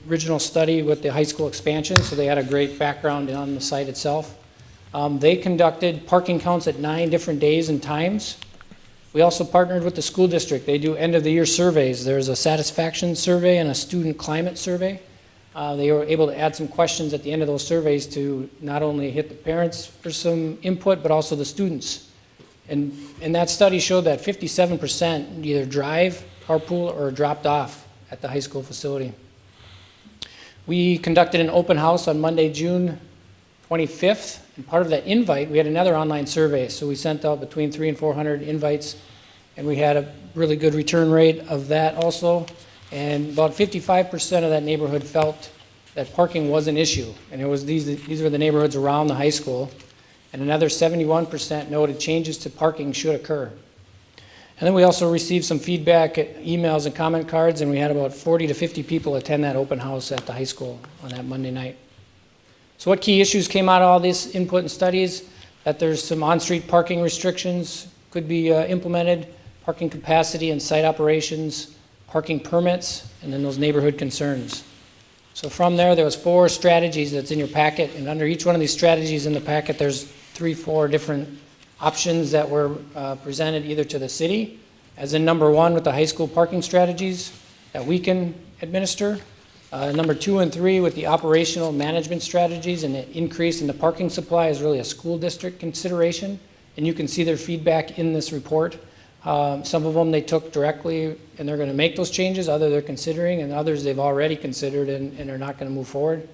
original study with the high school expansion, so they had a great background on the site itself. They conducted parking counts at 9 different days and times. We also partnered with the school district. They do end-of-the-year surveys. There's a satisfaction survey and a student climate survey. They were able to add some questions at the end of those surveys to not only hit the parents for some input, but also the students. And that study showed that 57% either drive, carpool, or dropped off at the high school facility. We conducted an open house on Monday, June 25th, and part of that invite, we had another online survey. So we sent out between 300 and 400 invites, and we had a really good return rate of that also. And about 55% of that neighborhood felt that parking was an issue. And it was these were the neighborhoods around the high school. And another 71% noted changes to parking should occur. And then we also received some feedback, emails and comment cards, and we had about 40 to 50 people attend that open house at the high school on that Monday night. So what key issues came out of all this input and studies? That there's some on-street parking restrictions could be implemented, parking capacity and site operations, parking permits, and then those neighborhood concerns. So from there was 4 strategies that's in your packet, and under each one of these strategies in the packet, there's 3-4 different options that were presented either to the city, as in number 1 with the high school parking strategies that we can administer, number 2 and 3 with the operational management strategies, and the increase in the parking supply is really a school district consideration, and you can see their feedback in this report. Some of them they took directly and they're going to make those changes, others they're considering, and others they've already considered and are not going to move forward.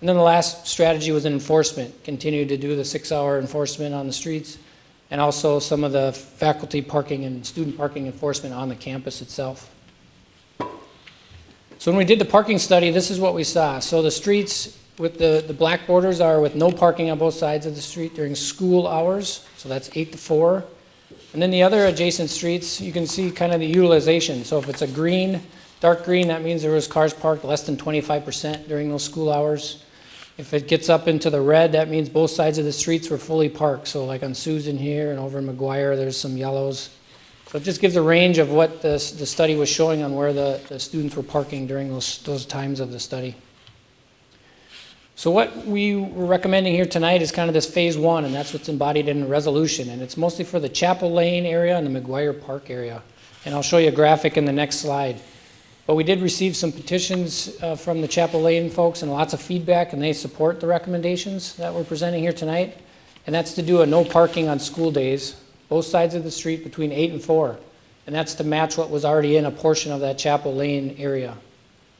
And then the last strategy was enforcement, continue to do the 6-hour enforcement on the streets, and also some of the faculty parking and student parking enforcement on the campus itself. So when we did the parking study, this is what we saw. So the streets with the black borders are with no parking on both sides of the street during school hours, so that's 8 to 4. And then the other adjacent streets, you can see kind of the utilization. So if it's a green, dark green, that means there was cars parked less than 25% during those school hours. If it gets up into the red, that means both sides of the streets were fully parked. So like on Susan here and over in McGuire, there's some yellows. So it just gives a range of what the study was showing on where the students were parking during those times of the study. So what we were recommending here tonight is kind of this phase 1, and that's what's embodied in the resolution. And it's mostly for the Chapel Lane area and the McGuire Park area. And I'll show you a graphic in the next slide. But we did receive some petitions from the Chapel Lane folks and lots of feedback, and they support the recommendations that we're presenting here tonight. And that's to do a no parking on school days, both sides of the street between 8 and 4. And that's to match what was already in a portion of that Chapel Lane area.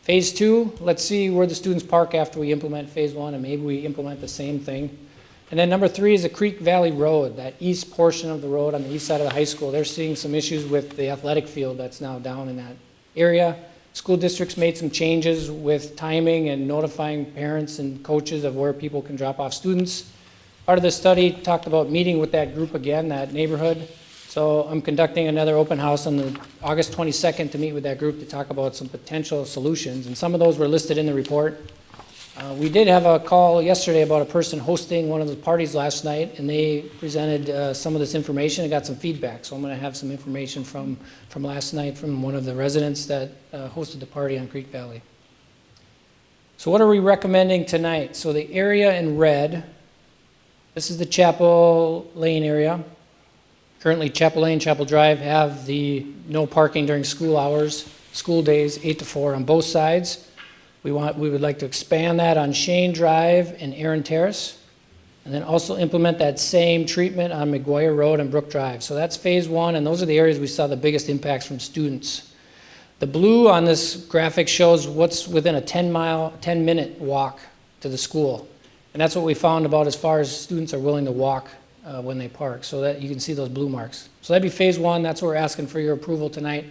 Phase 2, let's see where the students park after we implement phase 1, and maybe we implement the same thing. And then number 3 is the Creek Valley Road, that east portion of the road on the east side of the high school. They're seeing some issues with the athletic field that's now down in that area. School districts made some changes with timing and notifying parents and coaches of where people can drop off students. Part of the study talked about meeting with that group again, that neighborhood. So I'm conducting another open house on the August 22nd to meet with that group to talk about some potential solutions, and some of those were listed in the report. We did have a call yesterday about a person hosting one of the parties last night, and they presented some of this information and got some feedback. So I'm going to have some information from last night from one of the residents that hosted the party on Creek Valley. So what are we recommending tonight? So the area in red This is the Chapel Lane area. Currently, Chapel Lane, Chapel Drive have the no parking during school hours, school days, 8 to 4 on both sides. We would like to expand that on Shane Drive and Aaron Terrace, and then also implement that same treatment on McGuire Road and Brook Drive. So that's phase one, and those are the areas we saw the biggest impacts from students. The blue on this graphic shows what's within a 10-minute walk to the school. And that's what we found about as far as students are willing to walk when they park, so that you can see those blue marks. So that'd be phase one. That's what we're asking for your approval tonight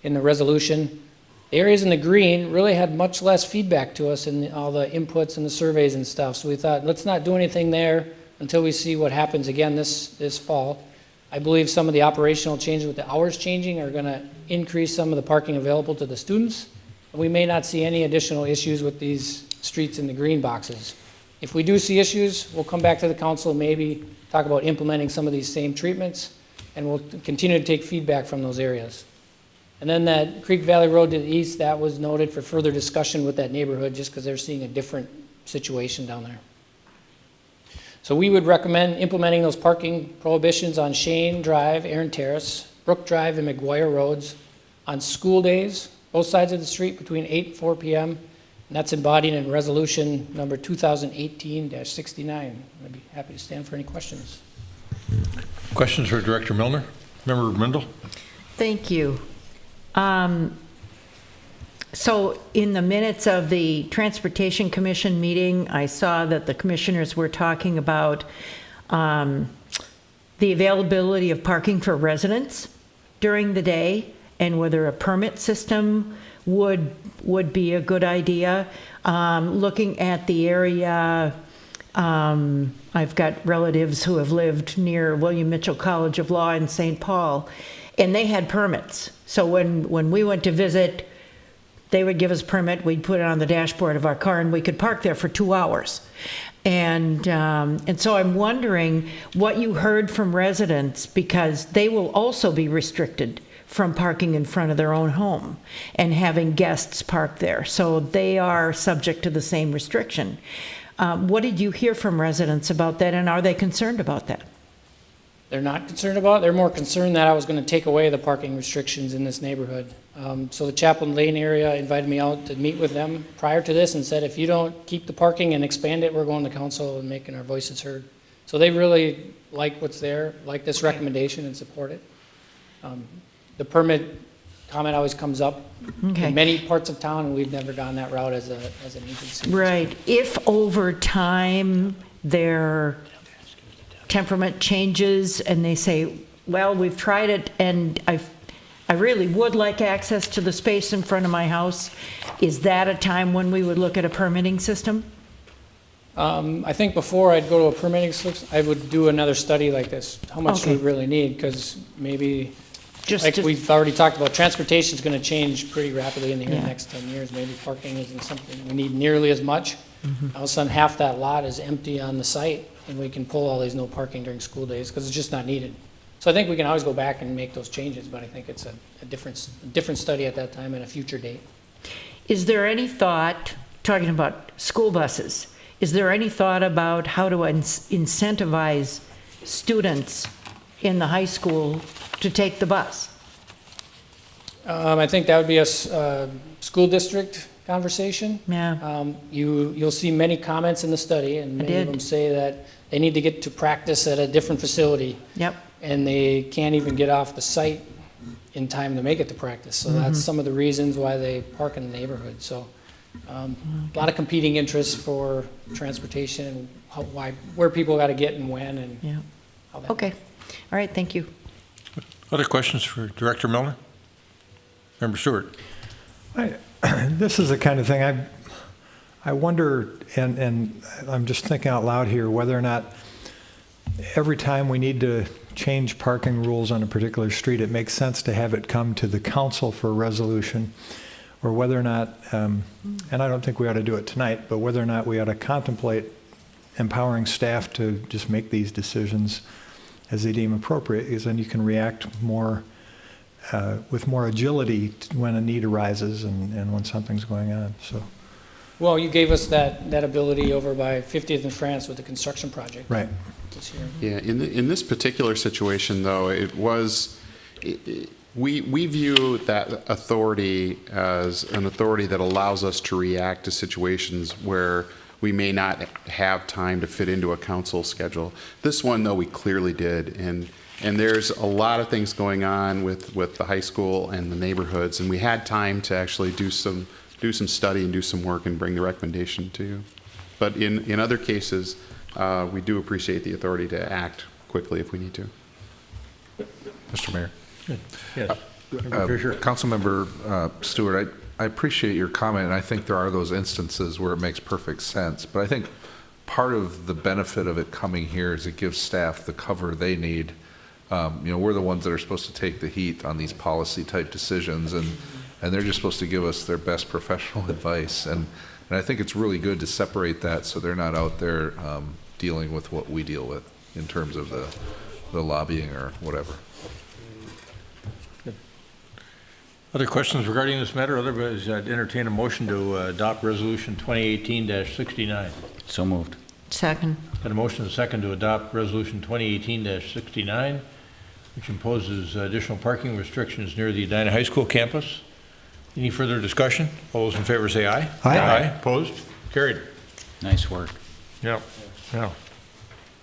in the resolution. The areas in the green really had much less feedback to us in all the inputs and the surveys and stuff. So we thought, let's not do anything there until we see what happens again this fall. I believe some of the operational changes with the hours changing are going to increase some of the parking available to the students. We may not see any additional issues with these streets in the green boxes. If we do see issues, we'll come back to the council, maybe talk about implementing some of these same treatments, and we'll continue to take feedback from those areas. And then that Creek Valley Road to the east, that was noted for further discussion with that neighborhood, just because they're seeing a different situation down there. So we would recommend implementing those parking prohibitions on Shane Drive, Aaron Terrace, Brook Drive, and McGuire Roads on school days, both sides of the street between 8 and 4 p.m., and that's embodied in resolution number 2018-69. I'd be happy to stand for any questions. Questions for Director Milner? Member Brindle? Thank you. So in the minutes of the Transportation Commission meeting, I saw that the commissioners were talking about the availability of parking for residents during the day and whether a permit system would be a good idea. Looking at the area, I've got relatives who have lived near William Mitchell College of Law in St. Paul, and they had permits. So when we went to visit, they would give us a permit, we'd put it on the dashboard of our car, and we could park there for 2 hours. And so I'm wondering what you heard from residents, because they will also be restricted from parking in front of their own home and having guests park there. So they are subject to the same restriction. What did you hear from residents about that, and are they concerned about that? They're not concerned about it. They're more concerned that I was going to take away the parking restrictions in this neighborhood. So the Chaplain Lane area invited me out to meet with them prior to this and said, if you don't keep the parking and expand it, we're going to council and making our voices heard. So they really like what's there, like this recommendation, and support it. The permit comment always comes up in many parts of town, and we've never gone that route as an agency. Right. If over time their temperament changes and they say, well, we've tried it and I really would like access to the space in front of my house, is that a time when we would look at a permitting system? I think before I'd go to a permitting system, I would do another study like this. How much do we really need? Because maybe, we've already talked about, transportation is going to change pretty rapidly in the next 10 years. Maybe parking isn't something we need nearly as much. All of a sudden, half that lot is empty on the site, and we can pull all these no parking during school days because it's just not needed. So I think we can always go back and make those changes, but I think it's a different study at that time and a future date. Is there any thought, talking about school buses, is there any thought about how to incentivize students in the high school to take the bus? I think that would be a school district conversation. Yeah. You'll see many comments in the study, and many of them say that they need to get to practice at a different facility. Yep. And they can't even get off the site in time to make it to practice. So that's some of the reasons why they park in the neighborhood. So a lot of competing interests for transportation, and where people got to get and when, and how that. Okay. All right. Thank you. Other questions for Director Milner? Member Stewart. This is the kind of thing I wonder, and I'm just thinking out loud here, whether or not every time we need to change parking rules on a particular street, it makes sense to have it come to the council for a resolution, or whether or not, and I don't think we ought to do it tonight, but whether or not we ought to contemplate empowering staff to just make these decisions as they deem appropriate, because then you can react more with more agility when a need arises and when something's going on. So, well, you gave us that ability over by 50th and France with the construction project. Right. this year. Yeah, in this particular situation, though, we view that authority as an authority that allows us to react to situations where we may not have time to fit into a council schedule. This one, though, we clearly did, and there's a lot of things going on with the high school and the neighborhoods, and we had time to actually do some study and do some work and bring the recommendation to you. But in other cases, we do appreciate the authority to act quickly if we need to. Mr. Mayor. Yes. Member Fisher. Councilmember Stewart, I appreciate your comment, and I think there are those instances where it makes perfect sense. But I think part of the benefit of it coming here is it gives staff the cover they need. We're the ones that are supposed to take the heat on these policy type decisions, and they're just supposed to give us their best professional advice. And I think it's really good to separate that so they're not out there dealing with what we deal with in terms of the lobbying or whatever. Other questions regarding this matter? Otherwise, I'd entertain a motion to adopt Resolution 2018-69. So moved. Second. Got a motion and a second to adopt Resolution 2018-69, which imposes additional parking restrictions near the Edina High School campus. Any further discussion? All those in favor say aye. Aye. Aye. Opposed? Carried. Nice work. Yeah.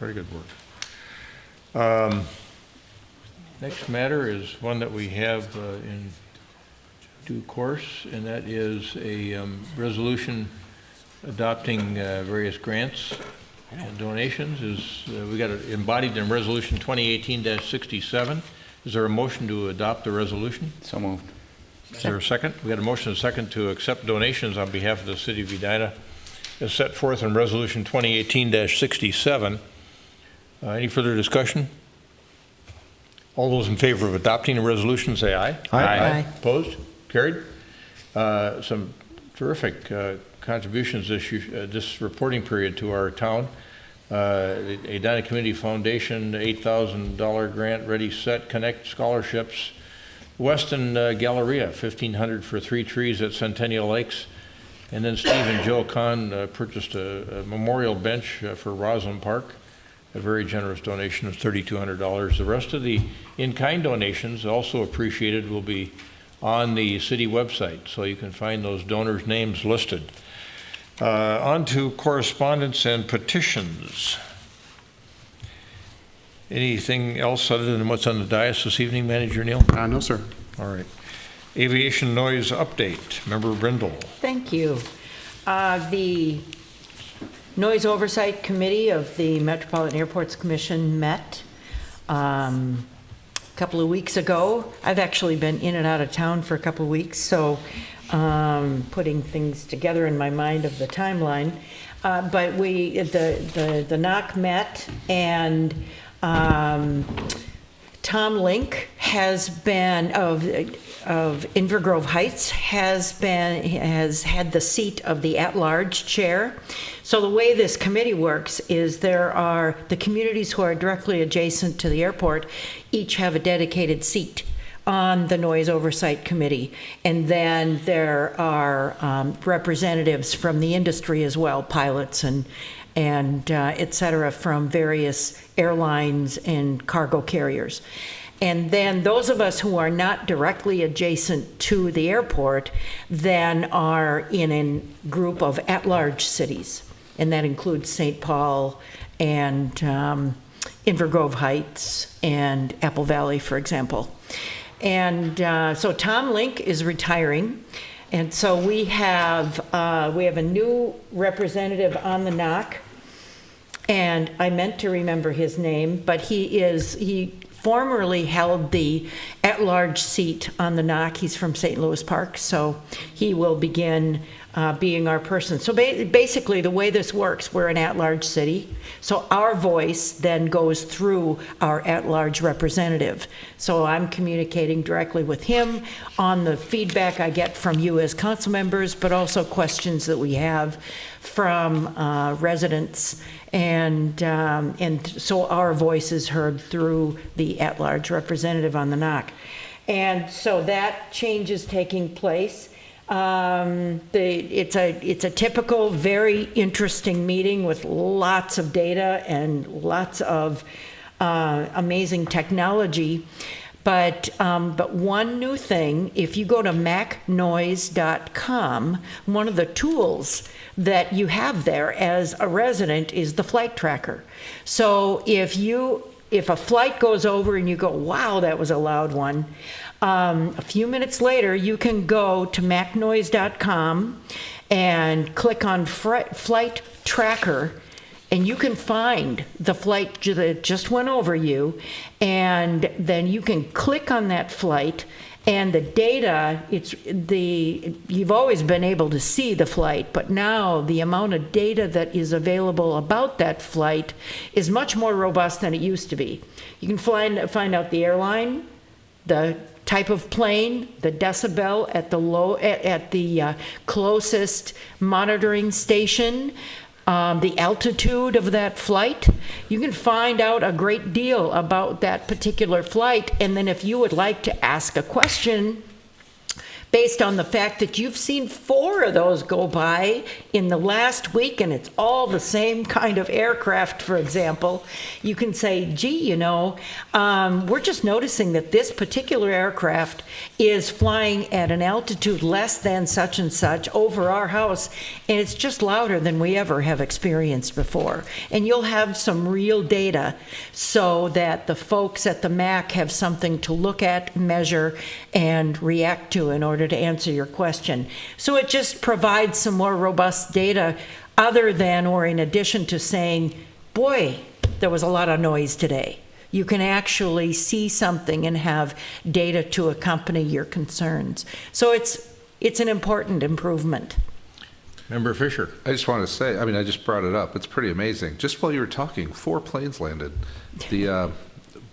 Very good work. Next matter is one that we have in due course, and that is a resolution adopting various grants and donations. We got it embodied in Resolution 2018-67. Is there a motion to adopt the resolution? So moved. Is there a second? We got a motion and a second to accept donations on behalf of the City of Edina as set forth in Resolution 2018-67. Any further discussion? All those in favor of adopting the resolution say aye. Aye. Opposed? Carried. Some terrific contributions this reporting period to our town. The Edina Community Foundation, $8,000 grant, Ready, Set, Connect scholarships. Weston Galleria, $1,500 for 3 trees at Centennial Lakes. And then Steve and Joe Kahn purchased a memorial bench for Roslyn Park, a very generous donation of $3,200. The rest of the in-kind donations, also appreciated, will be on the city website, so you can find those donors' names listed. On to correspondence and petitions. Anything else other than what's on the dais this evening, Manager Neal? No, sir. All right. Aviation noise update. Member Brindle. Thank you. The Noise Oversight Committee of the Metropolitan Airports Commission met a couple of weeks ago. I've actually been in and out of town for a couple of weeks, so putting things together in my mind of the timeline. But the NOC met, and Tom Link has been of Inver Grove Heights has had the seat of the at-large chair. So the way this committee works is there are the communities who are directly adjacent to the airport each have a dedicated seat on the Noise Oversight Committee. And then there are representatives from the industry as well, pilots and et cetera, from various airlines and cargo carriers. And then those of us who are not directly adjacent to the airport then are in a group of at-large cities. And that includes St. Paul and Inver Grove Heights and Apple Valley, for example. And so Tom Link is retiring. And so we have a new representative on the NOC. And I meant to remember his name, but he formerly held the at-large seat on the NOC. He's from St. Louis Park, so he will begin being our person. So basically, the way this works, we're an at-large city, so our voice then goes through our at-large representative. So I'm communicating directly with him on the feedback I get from you as council members, but also questions that we have from residents. And so our voice is heard through the at-large representative on the NOC. And so that change is taking place. It's a typical, very interesting meeting with lots of data and lots of amazing technology. But one new thing, if you go to macnoise.com, one of the tools that you have there as a resident is the flight tracker. So if a flight goes over and you go, wow, that was a loud one, a few minutes later, you can go to macnoise.com and click on flight tracker, and you can find the flight that just went over you, and then you can click on that flight, and the data, you've always been able to see the flight, but now the amount of data that is available about that flight is much more robust than it used to be. You can find out the airline, the type of plane, the decibel at the closest monitoring station, the altitude of that flight. You can find out a great deal about that particular flight, and then if you would like to ask a question based on the fact that you've seen 4 of those go by in the last week and it's all the same kind of aircraft, for example, you can say, gee, we're just noticing that this particular aircraft is flying at an altitude less than such and such over our house, and it's just louder than we ever have experienced before. And you'll have some real data so that the folks at the MAC have something to look at, measure, and react to in order to answer your question. So it just provides some more robust data other than or in addition to saying, boy, there was a lot of noise today. You can actually see something and have data to accompany your concerns. So it's an important improvement. Member Fisher. I just want to say, I just brought it up. It's pretty amazing. Just while you were talking, 4 planes landed.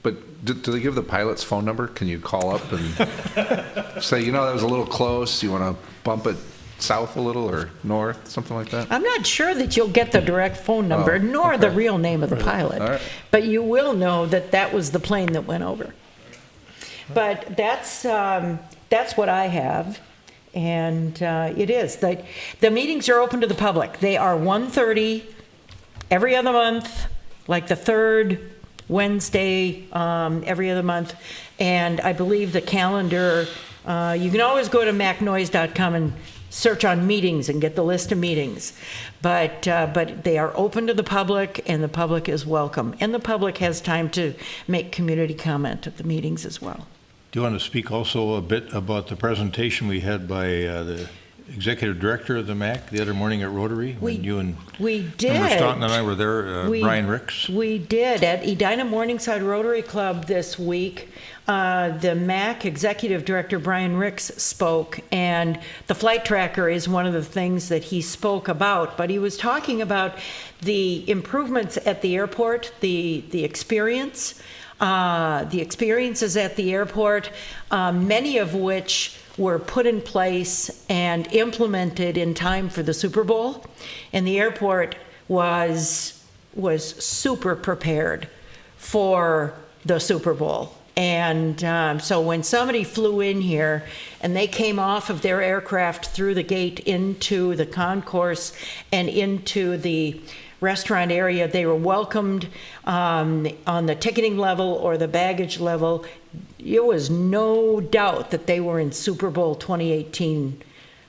But do they give the pilot's phone number? Can you call up and say, that was a little close. You want to bump it south a little or north, something like that? I'm not sure that you'll get the direct phone number, nor the real name of the pilot. Right. But you will know that was the plane that went over. But that's what I have. And it is. The meetings are open to the public. They are 1:30 every other month, like the third Wednesday every other month. And I believe the calendar, you can always go to macnoise.com and search on meetings and get the list of meetings. But they are open to the public, and the public is welcome. And the public has time to make community comment at the meetings as well. Do you want to speak also a bit about the presentation we had by the executive director of the MAC the other morning at Rotary? When you and we did. Member Staunton and I were there, Brian Ricks. We did. At Edina Morningside Rotary Club this week, the MAC executive director, Brian Ricks, spoke, and the flight tracker is one of the things that he spoke about. But he was talking about the improvements at the airport, the experience, the experiences at the airport, many of which were put in place and implemented in time for the Super Bowl, and the airport was super prepared for the Super Bowl. And so when somebody flew in here and they came off of their aircraft through the gate into the concourse and into the restaurant area, they were welcomed on the ticketing level or the baggage level. There was no doubt that they were in Super Bowl 2018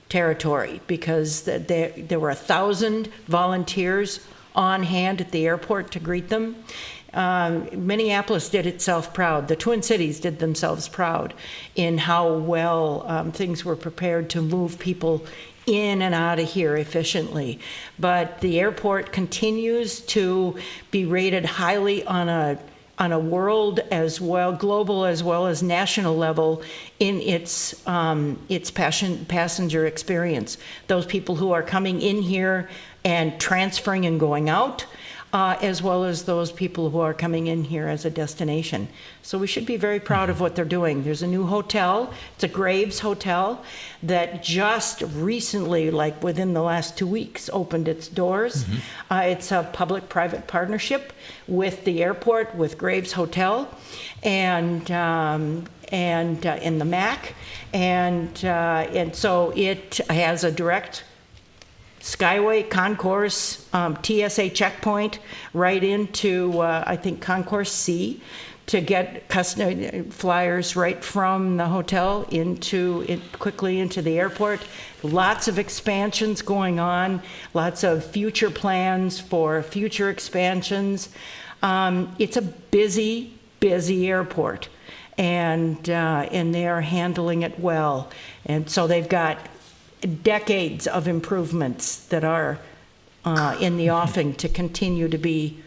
territory, because there were 1,000 volunteers on hand at the airport to greet them. Minneapolis did itself proud. The Twin Cities did themselves proud in how well things were prepared to move people in and out of here efficiently. But the airport continues to be rated highly on a world as well, global as well as national level in its passenger experience. Those people who are coming in here and transferring and going out, as well as those people who are coming in here as a destination. So we should be very proud of what they're doing. There's a new hotel, it's a Graves Hotel, that just recently, like within the last 2 weeks, opened its doors. It's a public-private partnership with the airport, with Graves Hotel, and in the MAC, and so it has a direct Skyway Concourse TSA checkpoint right into I think Concourse C to get flyers right from the hotel quickly into the airport. Lots of expansions going on, lots of future plans for future expansions. It's a busy airport, and they are handling it well. And so they've got decades of improvements that are in the offing to continue to be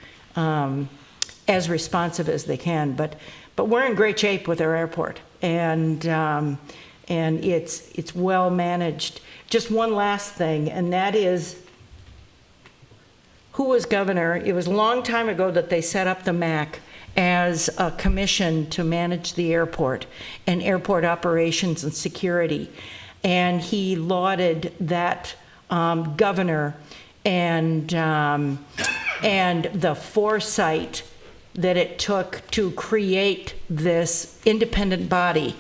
as responsive as they can. But we're in great shape with our airport, and it's well managed. Just one last thing, and that is, who was governor? It was a long time ago that they set up the MAC as a commission to manage the airport and airport operations and security. And he lauded that governor and the foresight that it took to create this independent body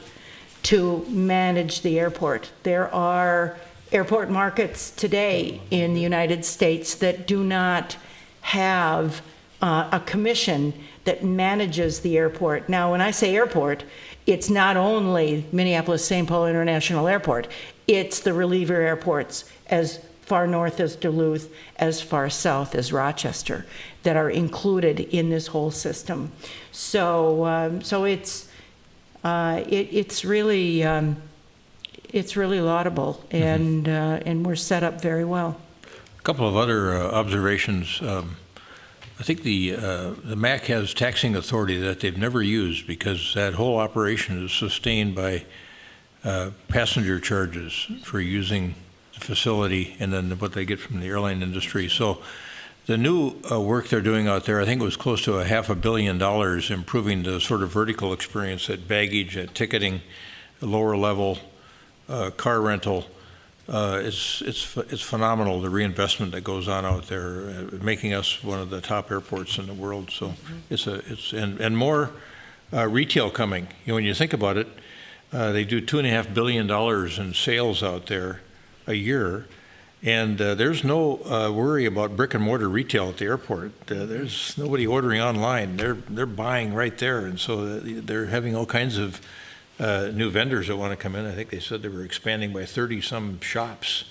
to manage the airport. There are airport markets today in the United States that do not have a commission that manages the airport. Now, when I say airport, it's not only Minneapolis-St. Paul International Airport, it's the reliever airports as far north as Duluth, as far south as Rochester, that are included in this whole system. So it's really laudable, and we're set up very well. A couple of other observations. I think the MAC has taxing authority that they've never used, because that whole operation is sustained by passenger charges for using the facility and then what they get from the airline industry. So the new work they're doing out there, I think it was close to $500 million, improving the sort of vertical experience at baggage, at ticketing, lower level, car rental. It's phenomenal, the reinvestment that goes on out there, making us one of the top airports in the world. So and more retail coming. You know, when you think about it, they do $2.5 billion in sales out there a year, and there's no worry about brick and mortar retail at the airport. There's nobody ordering online. They're buying right there, and so they're having all kinds of new vendors that want to come in. I think they said they were expanding by 30-some shops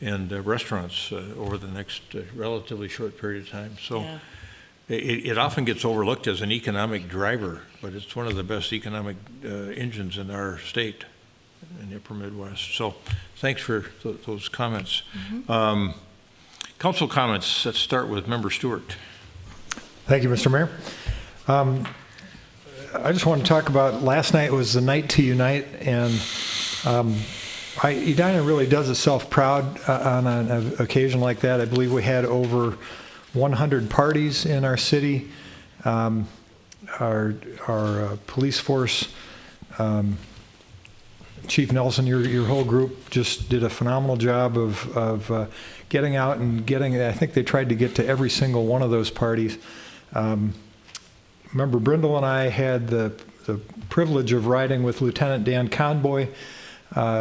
and restaurants over the next relatively short period of time. So yeah. It often gets overlooked as an economic driver, but it's one of the best economic engines in our state, in the upper Midwest. So thanks for those comments. Mm-hmm. Council comments. Let's start with Member Stewart. Thank you, Mr. Mayor. I just want to talk about, last night was the night to unite, and Edina really does itself proud on an occasion like that. I believe we had over 100 parties in our city. Our police force, Chief Nelson, your whole group just did a phenomenal job of getting out and I think they tried to get to every single one of those parties. Member Brindle and I had the privilege of riding with Lieutenant Dan Conboy,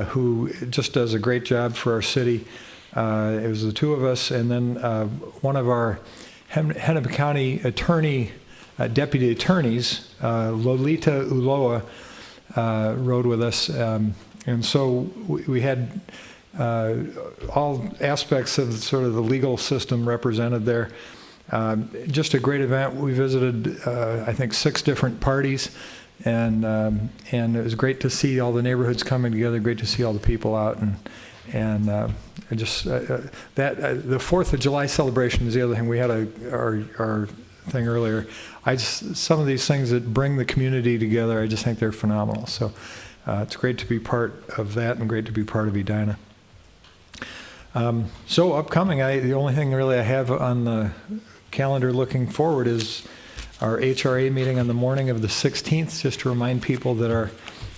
who just does a great job for our city. It was the two of us, and then one of our Hennepin County deputy attorneys, Lolita Uloa, rode with us. And so we had all aspects of sort of the legal system represented there. Just a great event. We visited, I think, 6 different parties, and it was great to see all the neighborhoods coming together. Great to see all the people out, and just the 4th of July celebration is the other thing. We had our thing earlier. Some of these things that bring the community together, I just think they're phenomenal. So it's great to be part of that, and great to be part of Edina. So upcoming, the only thing really I have on the calendar looking forward is our HRA meeting on the morning of the 16th, just to remind people that our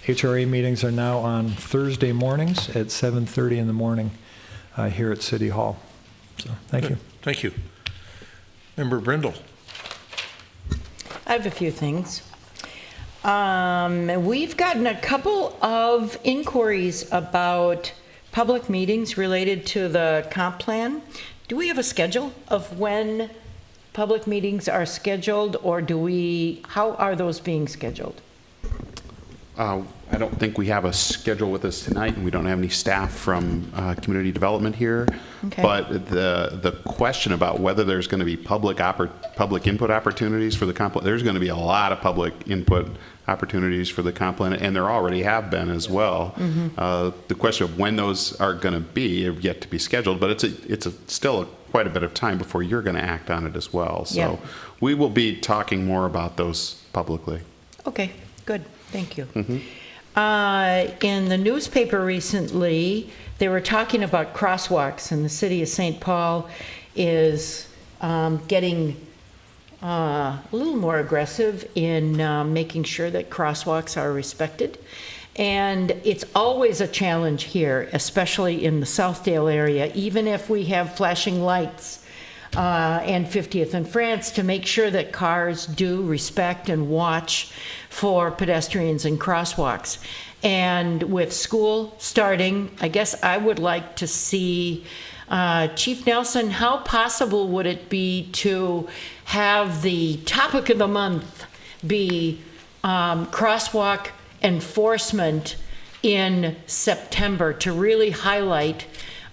HRA meetings are now on Thursday mornings at 7:30 in the morning here at City Hall. So thank you. Thank you. Member Brindle. I have a few things. We've gotten a couple of inquiries about public meetings related to the comp plan. Do we have a schedule of when public meetings are scheduled, or how are those being scheduled? I don't think we have a schedule with us tonight, and we don't have any staff from community development here. Okay. But the question about whether there's going to be public input opportunities for the comp plan, there's going to be a lot of public input opportunities for the comp plan, and there already have been as well. The question of when those are going to be have yet to be scheduled, but it's still quite a bit of time before you're going to act on it as well. So we will be talking more about those publicly. Okay, good. Thank you. In the newspaper recently, they were talking about crosswalks, and the city of St. Paul is getting a little more aggressive in making sure that crosswalks are respected. And it's always a challenge here, especially in the Southdale area, even if we have flashing lights and 50th and France, to make sure that cars do respect and watch for pedestrians and crosswalks. And with school starting, I guess I would like to see, Chief Nelson, how possible would it be to have the topic of the month be crosswalk enforcement in September, to really highlight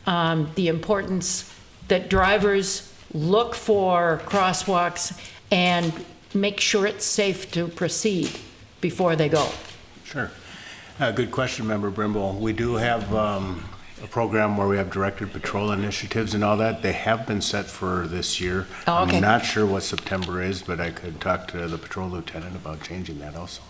the importance that drivers look for crosswalks and make sure it's safe to proceed before they go? Sure. Good question, Member Brimble. We do have a program where we have directed patrol initiatives and all that. They have been set for this year. Oh, okay. I'm not sure what September is, but I could talk to the patrol lieutenant about changing that also.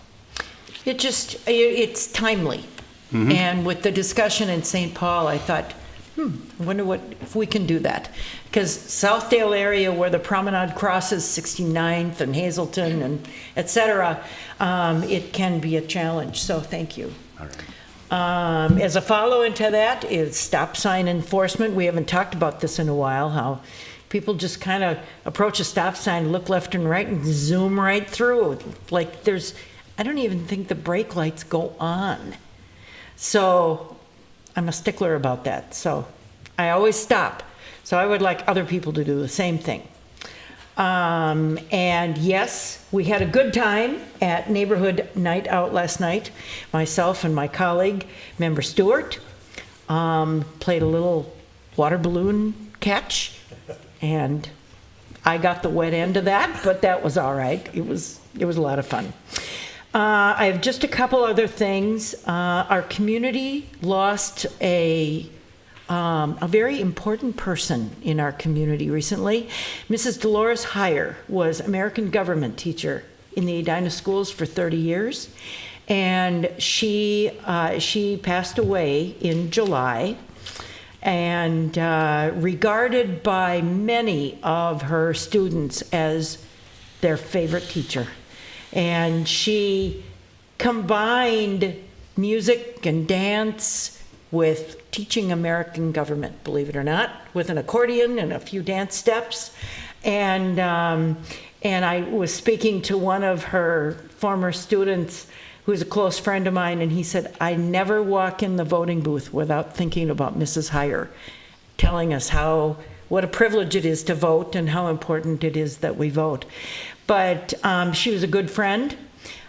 It's timely. And with the discussion in St. Paul, I thought, I wonder if we can do that. Because Southdale area, where the promenade crosses 69th and Hazelton and et cetera, it can be a challenge. So thank you. All right. As a follow-in to that is stop sign enforcement. We haven't talked about this in a while, how people just kind of approach a stop sign, look left and right, and zoom right through. Like I don't even think the brake lights go on. So I'm a stickler about that. So I always stop. So I would like other people to do the same thing. And yes, we had a good time at Neighborhood Night Out last night. Myself and my colleague, Member Stewart, played a little water balloon catch, and I got the wet end of that, but that was all right. It was a lot of fun. I have just a couple other things. Our community lost a very important person in our community recently. Mrs. Dolores Heyer was American government teacher in the Edina schools for 30 years, and she passed away in July, and regarded by many of her students as their favorite teacher. And she combined music and dance with teaching American government, believe it or not, with an accordion and a few dance steps. And I was speaking to one of her former students who's a close friend of mine, and he said, I never walk in the voting booth without thinking about Mrs. Heyer, telling us what a privilege it is to vote and how important it is that we vote. But she was a good friend.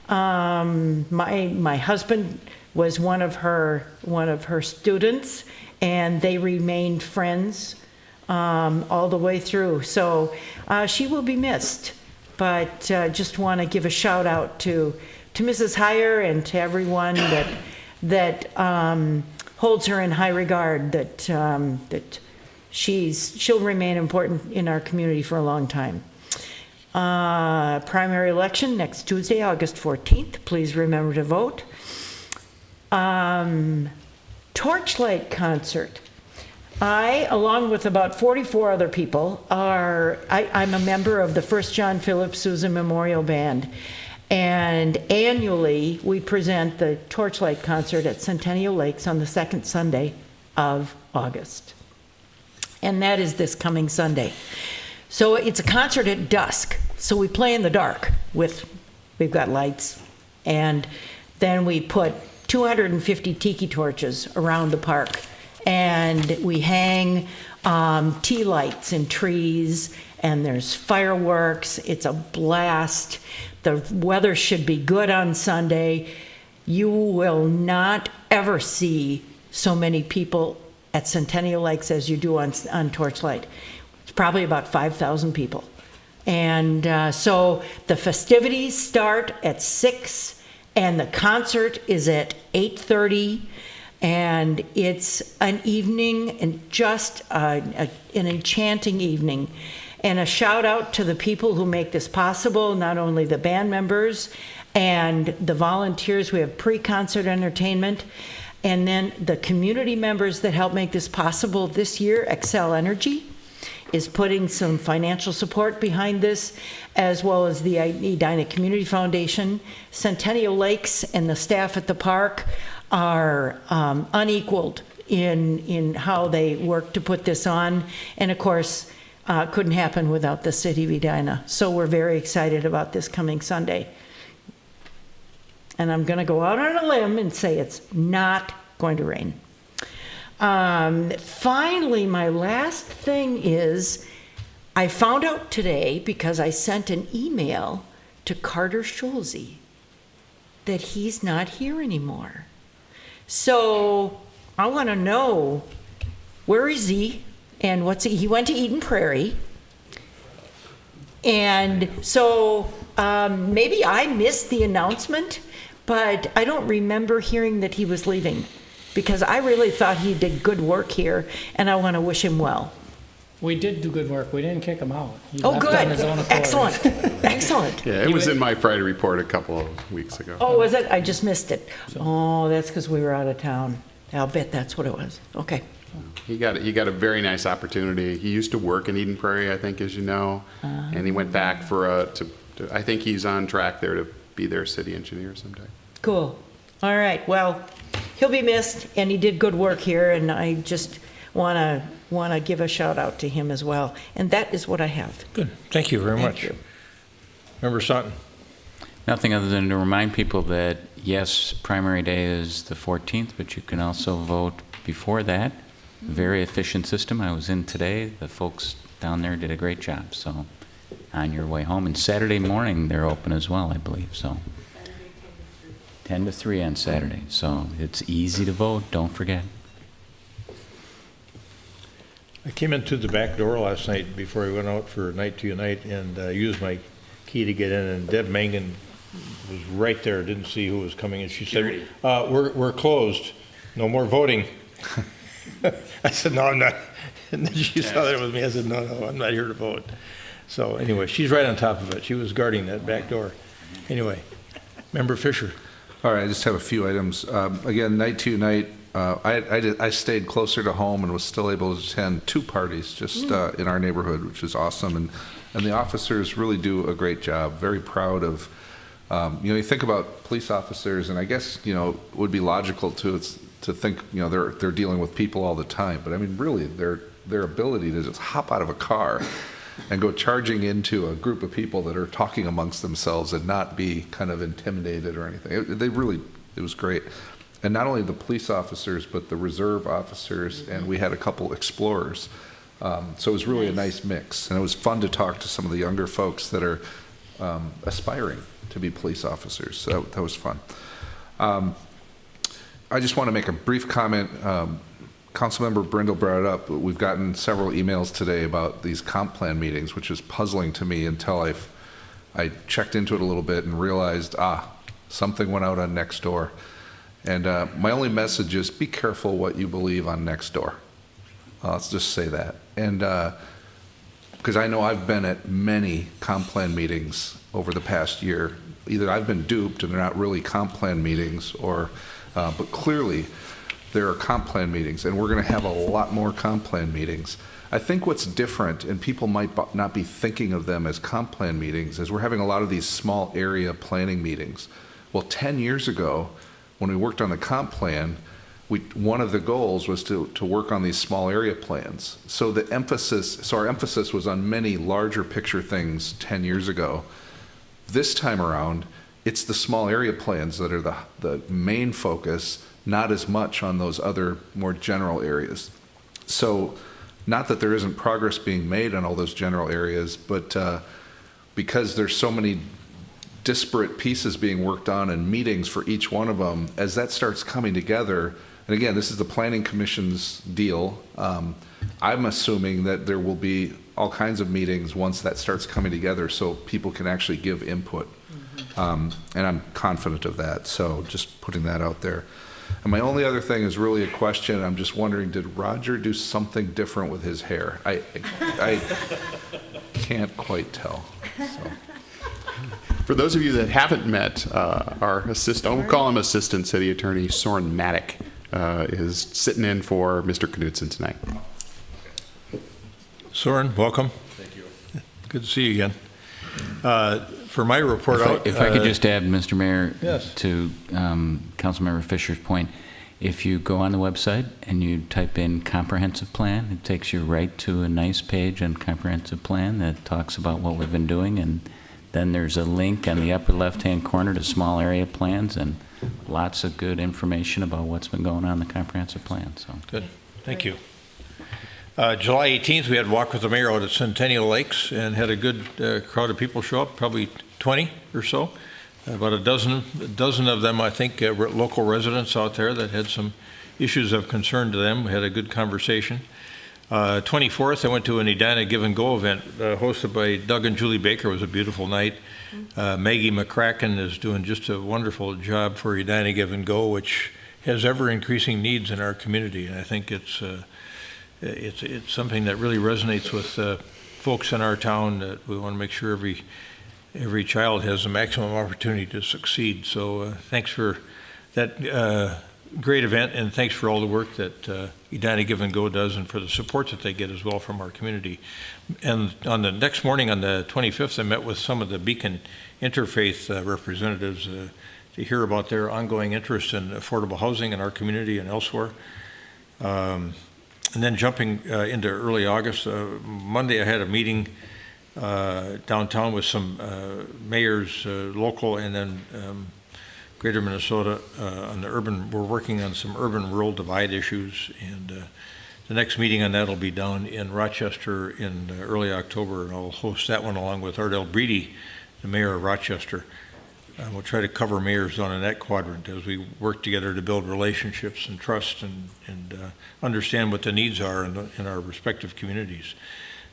My husband was one of her students, and they remained friends all the way through. So she will be missed. But just want to give a shout out to Mrs. Heyer and to everyone that holds her in high regard. That she'll remain important in our community for a long time. Primary election next Tuesday, August 14th. Please remember to vote. Torchlight concert. I, along with about 44 other people, I'm a member of the First John Philip Sousa Memorial Band. And annually, we present the Torchlight concert at Centennial Lakes on the second Sunday of August. And that is this coming Sunday. So it's a concert at dusk. So we play in the dark we've got lights And then we put 250 tiki torches around the park. And we hang tea lights in trees, and there's fireworks. It's a blast. The weather should be good on Sunday. You will not ever see so many people at Centennial Lakes as you do on Torchlight. It's probably about 5,000 people. And so the festivities start at 6, and the concert is at 8:30. And it's an evening, and just an enchanting evening. And a shout out to the people who make this possible, not only the band members and the volunteers. We have pre-concert entertainment. And then the community members that help make this possible this year. Excel Energy is putting some financial support behind this, as well as the Edina Community Foundation. Centennial Lakes and the staff at the park are unequaled in how they work to put this on. And of course, couldn't happen without the city of Edina. So we're very excited about this coming Sunday. And I'm going to go out on a limb and say it's not going to rain. Finally, my last thing is, I found out today, because I sent an email to Carter Schulze, that he's not here anymore. So I want to know, where is he? And he went to Eden Prairie. And so maybe I missed the announcement, but I don't remember hearing that he was leaving, because I really thought he did good work here, and I want to wish him well. We did do good work. We didn't kick him out. He Oh, left good. on his own accord. Excellent. Excellent. Yeah, it was in my Friday report a couple of weeks ago. Oh, was it? I just missed it. Oh, that's because we were out of town. I'll bet that's what it was. Okay. He got a very nice opportunity. He used to work in Eden Prairie, I think, as you know, and he went back I think he's on track there to be their city engineer someday. Cool. All right. Well, he'll be missed, and he did good work here, and I just want to give a shout out to him as well. And that is what I have. Good. Thank you very much. you. Member Staunton. Nothing other than to remind people that, yes, primary day is the 14th, but you can also vote before that. Very efficient system. I was in today. The folks down there did a great job. So on your way home. And Saturday morning, they're open as well, I believe. So 10 to 3 on Saturday. So it's easy to vote. Don't forget. I came in through the back door last night before I went out for Night to Unite, and used my key to get in, and Deb Mangan was right there, didn't see who was coming, and she said, we're closed, no more voting. I said, no, I'm not. And then she saw that with me. I said, no, I'm not here to vote. So anyway, she's right on top of it. She was guarding that back door. Anyway, Member Fisher. All right, I just have a few items. Again, Night to Unite, I stayed closer to home and was still able to attend 2 parties just in our neighborhood, which is awesome. And the officers really do a great job. Very proud of, you think about police officers, and I guess, it would be logical to think, they're dealing with people all the time. But I mean, really, their ability to just hop out of a car and go charging into a group of people that are talking amongst themselves and not be kind of intimidated or anything. It was great. And not only the police officers, but the reserve officers, and we had a couple explorers. So it was really a nice mix. And it was fun to talk to some of the younger folks that are aspiring to be police officers. So that was fun. I just want to make a brief comment. Councilmember Brindle brought it up. We've gotten several emails today about these comp plan meetings, which is puzzling to me until I checked into it a little bit and realized, something went out on Nextdoor. And my only message is be careful what you believe on Nextdoor. Let's just say that. And because I know I've been at many comp plan meetings over the past year. Either I've been duped and they're not really comp plan meetings, but clearly there are comp plan meetings, and we're going to have a lot more comp plan meetings. I think what's different, and people might not be thinking of them as comp plan meetings, is we're having a lot of these small area planning meetings. Well, 10 years ago, when we worked on the comp plan, one of the goals was to work on these small area plans. So our emphasis was on many larger picture things 10 years ago. This time around, it's the small area plans that are the main focus, not as much on those other more general areas. So not that there isn't progress being made on all those general areas, but because there's so many disparate pieces being worked on and meetings for each one of them, as that starts coming together, and again, this is the Planning Commission's deal, I'm assuming that there will be all kinds of meetings once that starts coming together so people can actually give input. And I'm confident of that, so just putting that out there. And my only other thing is really a question. I'm just wondering, did Roger do something different with his hair? I can't quite tell. So. For those of you that haven't met, our assistant, we'll call him Assistant City Attorney Soren Maddock, is sitting in for Mr. Knudsen tonight. Soren, welcome. Thank you. Good to see you again. For my report if I could just add, Mr. Mayor, yes. to Councilmember Fisher's point, if you go on the website and you type in comprehensive plan, it takes you right to a nice page on comprehensive plan that talks about what we've been doing, and then there's a link on the upper left-hand corner to small area plans and lots of good information about what's been going on in the comprehensive plan. So good, thank you. July 18th, we had Walk with the Mayor out at Centennial Lakes and had a good crowd of people show up, probably 20 or so. About a dozen of them, I think, were local residents out there that had some issues of concern to them. We had a good conversation. 24th, I went to an Edina Give and Go event hosted by Doug and Julie Baker. It was a beautiful night. Maggie McCracken is doing just a wonderful job for Edina Give and Go, which has ever-increasing needs in our community. And I think it's something that really resonates with folks in our town, that we want to make sure every child has the maximum opportunity to succeed. So thanks for that great event, and thanks for all the work that Edina Give and Go does and for the support that they get as well from our community. And on the next morning, on the 25th, I met with some of the Beacon Interfaith representatives to hear about their ongoing interest in affordable housing in our community and elsewhere. And then jumping into early August, Monday I had a meeting downtown with some mayors, local and then Greater Minnesota on the urban. We're working on some urban-rural divide issues, and the next meeting on that will be down in Rochester in early October, and I'll host that one along with Ardell Breedy, the mayor of Rochester. We'll try to cover mayors down in that quadrant as we work together to build relationships and trust and understand what the needs are in our respective communities.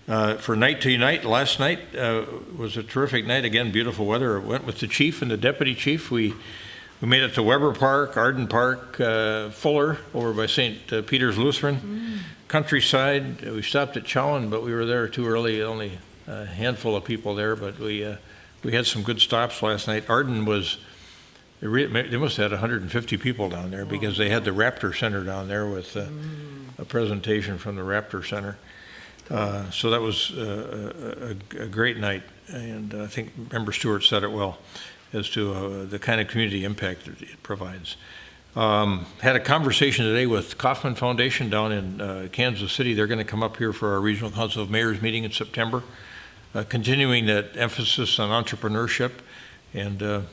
For Night to Unite, last night was a terrific night. Again, beautiful weather. I went with the chief and the deputy chief. We made it to Weber Park, Arden Park, Fuller, over by St. Peter's Lutheran, Countryside. We stopped at Chowan, but we were there too early. Only a handful of people there, but we had some good stops last night. Arden was, they must have had 150 people down there because they had the Raptor Center down there with a presentation from the Raptor Center. So that was a great night, and I think Member Stewart said it well as to the kind of community impact that it provides. Had a conversation today with Kauffman Foundation down in Kansas City. They're going to come up here for our Regional Council of Mayors meeting in September, continuing that emphasis on entrepreneurship, and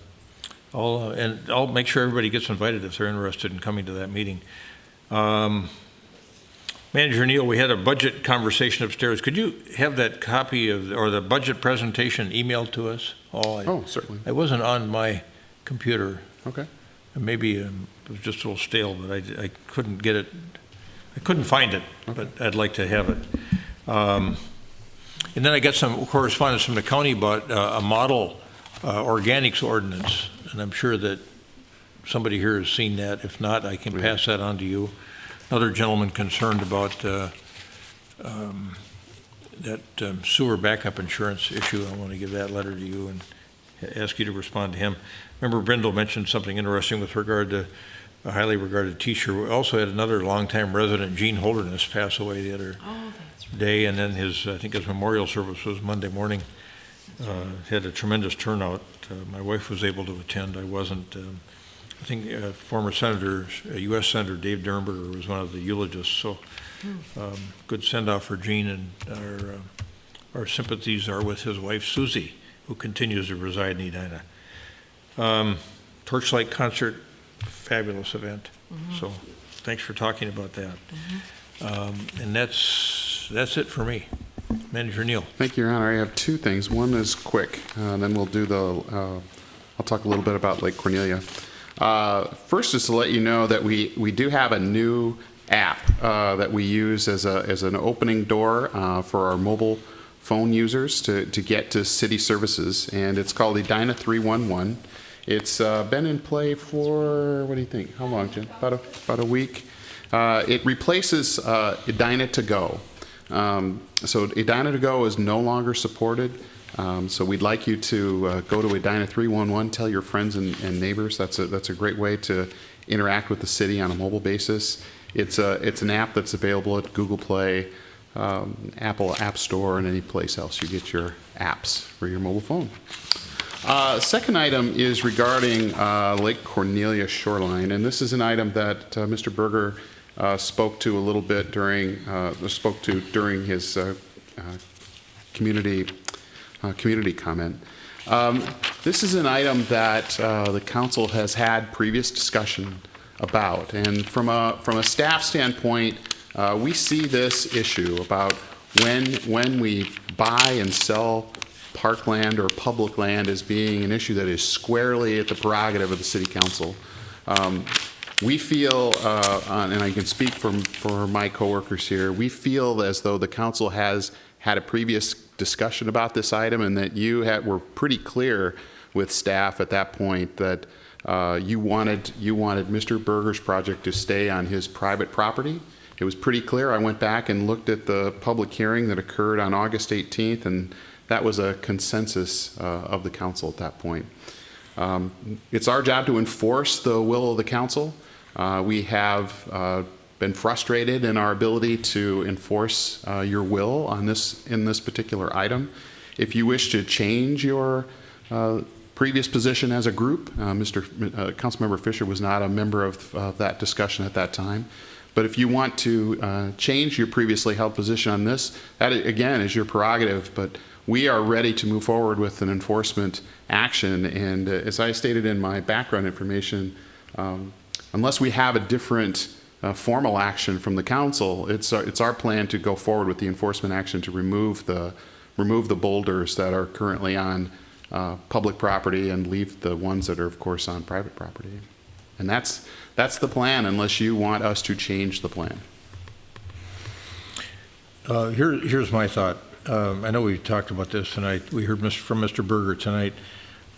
I'll make sure everybody gets invited if they're interested in coming to that meeting. Manager Neal, we had a budget conversation upstairs. Could you have that copy of, or the budget presentation emailed to us? Oh, certainly. It wasn't on my computer. Okay. Maybe it was just a little stale, but I couldn't get it. I couldn't find it, but I'd like to have it. And then I got some correspondence from the county about a model organics ordinance, and I'm sure that somebody here has seen that. If not, I can pass that on to you. Another gentleman concerned about that sewer backup insurance issue. I want to give that letter to you and ask you to respond to him. Member Brindle mentioned something interesting with regard to a highly regarded teacher. We also had another longtime resident, Gene Holderness, pass away the other day, and then I think his memorial service was Monday morning. Had a tremendous turnout. My wife was able to attend. I wasn't. I think former Senator, U.S. Senator Dave Dernberger was one of the eulogists. So good send-off for Gene, and our sympathies are with his wife, Susie, who continues to reside in Edina. Torchlight concert, fabulous event. So thanks for talking about that. And that's it for me. Manager Neal. Thank you, Your Honor. I have two things. One is quick, then we'll do I'll talk a little bit about Lake Cornelia. First is to let you know that we do have a new app that we use as an opening door for our mobile phone users to get to city services, and it's called Edina 311. It's been in play for, what do you think? How long, Jim? About a week. It replaces Edina to Go. So Edina to Go is no longer supported. So we'd like you to go to Edina 311, tell your friends and neighbors. That's a great way to interact with the city on a mobile basis. It's an app that's available at Google Play, Apple App Store, and any place else you get your apps for your mobile phone. Second item is regarding Lake Cornelia shoreline, and this is an item that Mr. Berger spoke to a little bit during his community comment. This is an item that the council has had previous discussion about, and from a staff standpoint, we see this issue about when we buy and sell parkland or public land as being an issue that is squarely at the prerogative of the city council. We feel, and I can speak for my coworkers here, we feel as though the council has had a previous discussion about this item, and that you were pretty clear with staff at that point that you wanted Mr. Berger's project to stay on his private property. It was pretty clear. I went back and looked at the public hearing that occurred on August 18th, and that was a consensus of the council at that point. It's our job to enforce the will of the council. We have been frustrated in our ability to enforce your will on in this particular item. If you wish to change your previous position as a group, Councilmember Fisher was not a member of that discussion at that time. But if you want to change your previously held position on this, that again is your prerogative. But we are ready to move forward with an enforcement action. And as I stated in my background information, unless we have a different formal action from the council, it's our plan to go forward with the enforcement action to remove the boulders that are currently on public property and leave the ones that are, of course, on private property. And that's the plan, unless you want us to change the plan. Here's my thought. I know we talked about this tonight. We heard from Mr. Berger tonight.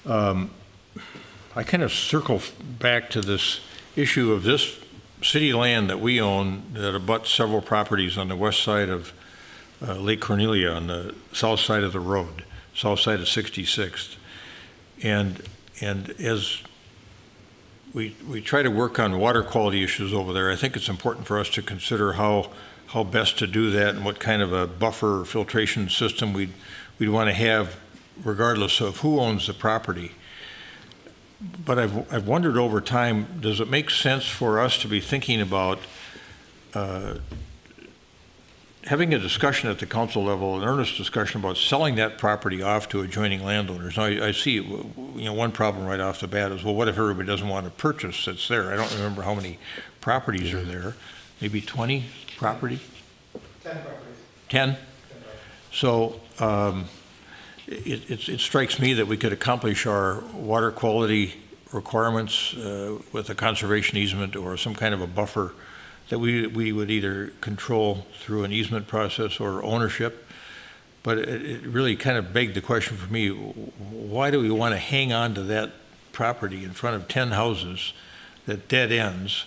I kind of circle back to this issue of this city land that we own that abuts several properties on the west side of Lake Cornelia, on the south side of the road, south side of 66th. And as we try to work on water quality issues over there, I think it's important for us to consider how best to do that and what kind of a buffer filtration system we'd want to have regardless of who owns the property. But I've wondered over time, does it make sense for us to be thinking about having a discussion at the council level, an earnest discussion about selling that property off to adjoining landowners? Now, I see, one problem right off the bat is, well, what if everybody doesn't want to purchase that's there? I don't remember how many properties are there. Maybe 20 property? 10 properties. 10? So it strikes me that we could accomplish our water quality requirements with a conservation easement or some kind of a buffer that we would either control through an easement process or ownership. But it really kind of begged the question for me, why do we want to hang on to that property in front of 10 houses that dead ends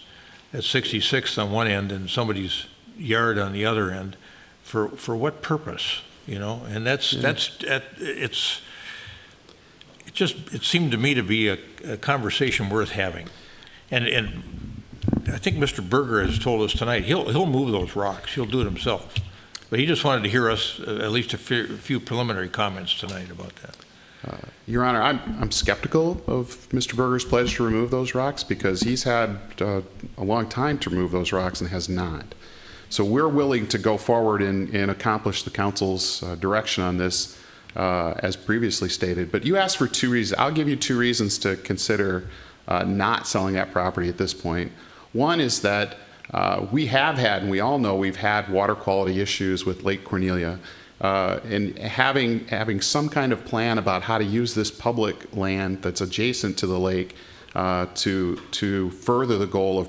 at 66th on one end and somebody's yard on the other end? For what purpose? And it seemed to me to be a conversation worth having. And I think Mr. Berger has told us tonight he'll move those rocks. He'll do it himself. But he just wanted to hear us at least a few preliminary comments tonight about that. Your Honor, I'm skeptical of Mr. Berger's pledge to remove those rocks because he's had a long time to remove those rocks and has not. So we're willing to go forward and accomplish the council's direction on this as previously stated. But you asked for 2 reasons. I'll give you 2 reasons to consider not selling that property at this point. One is that we have had, and we all know we've had water quality issues with Lake Cornelia. And having some kind of plan about how to use this public land that's adjacent to the lake to further the goal of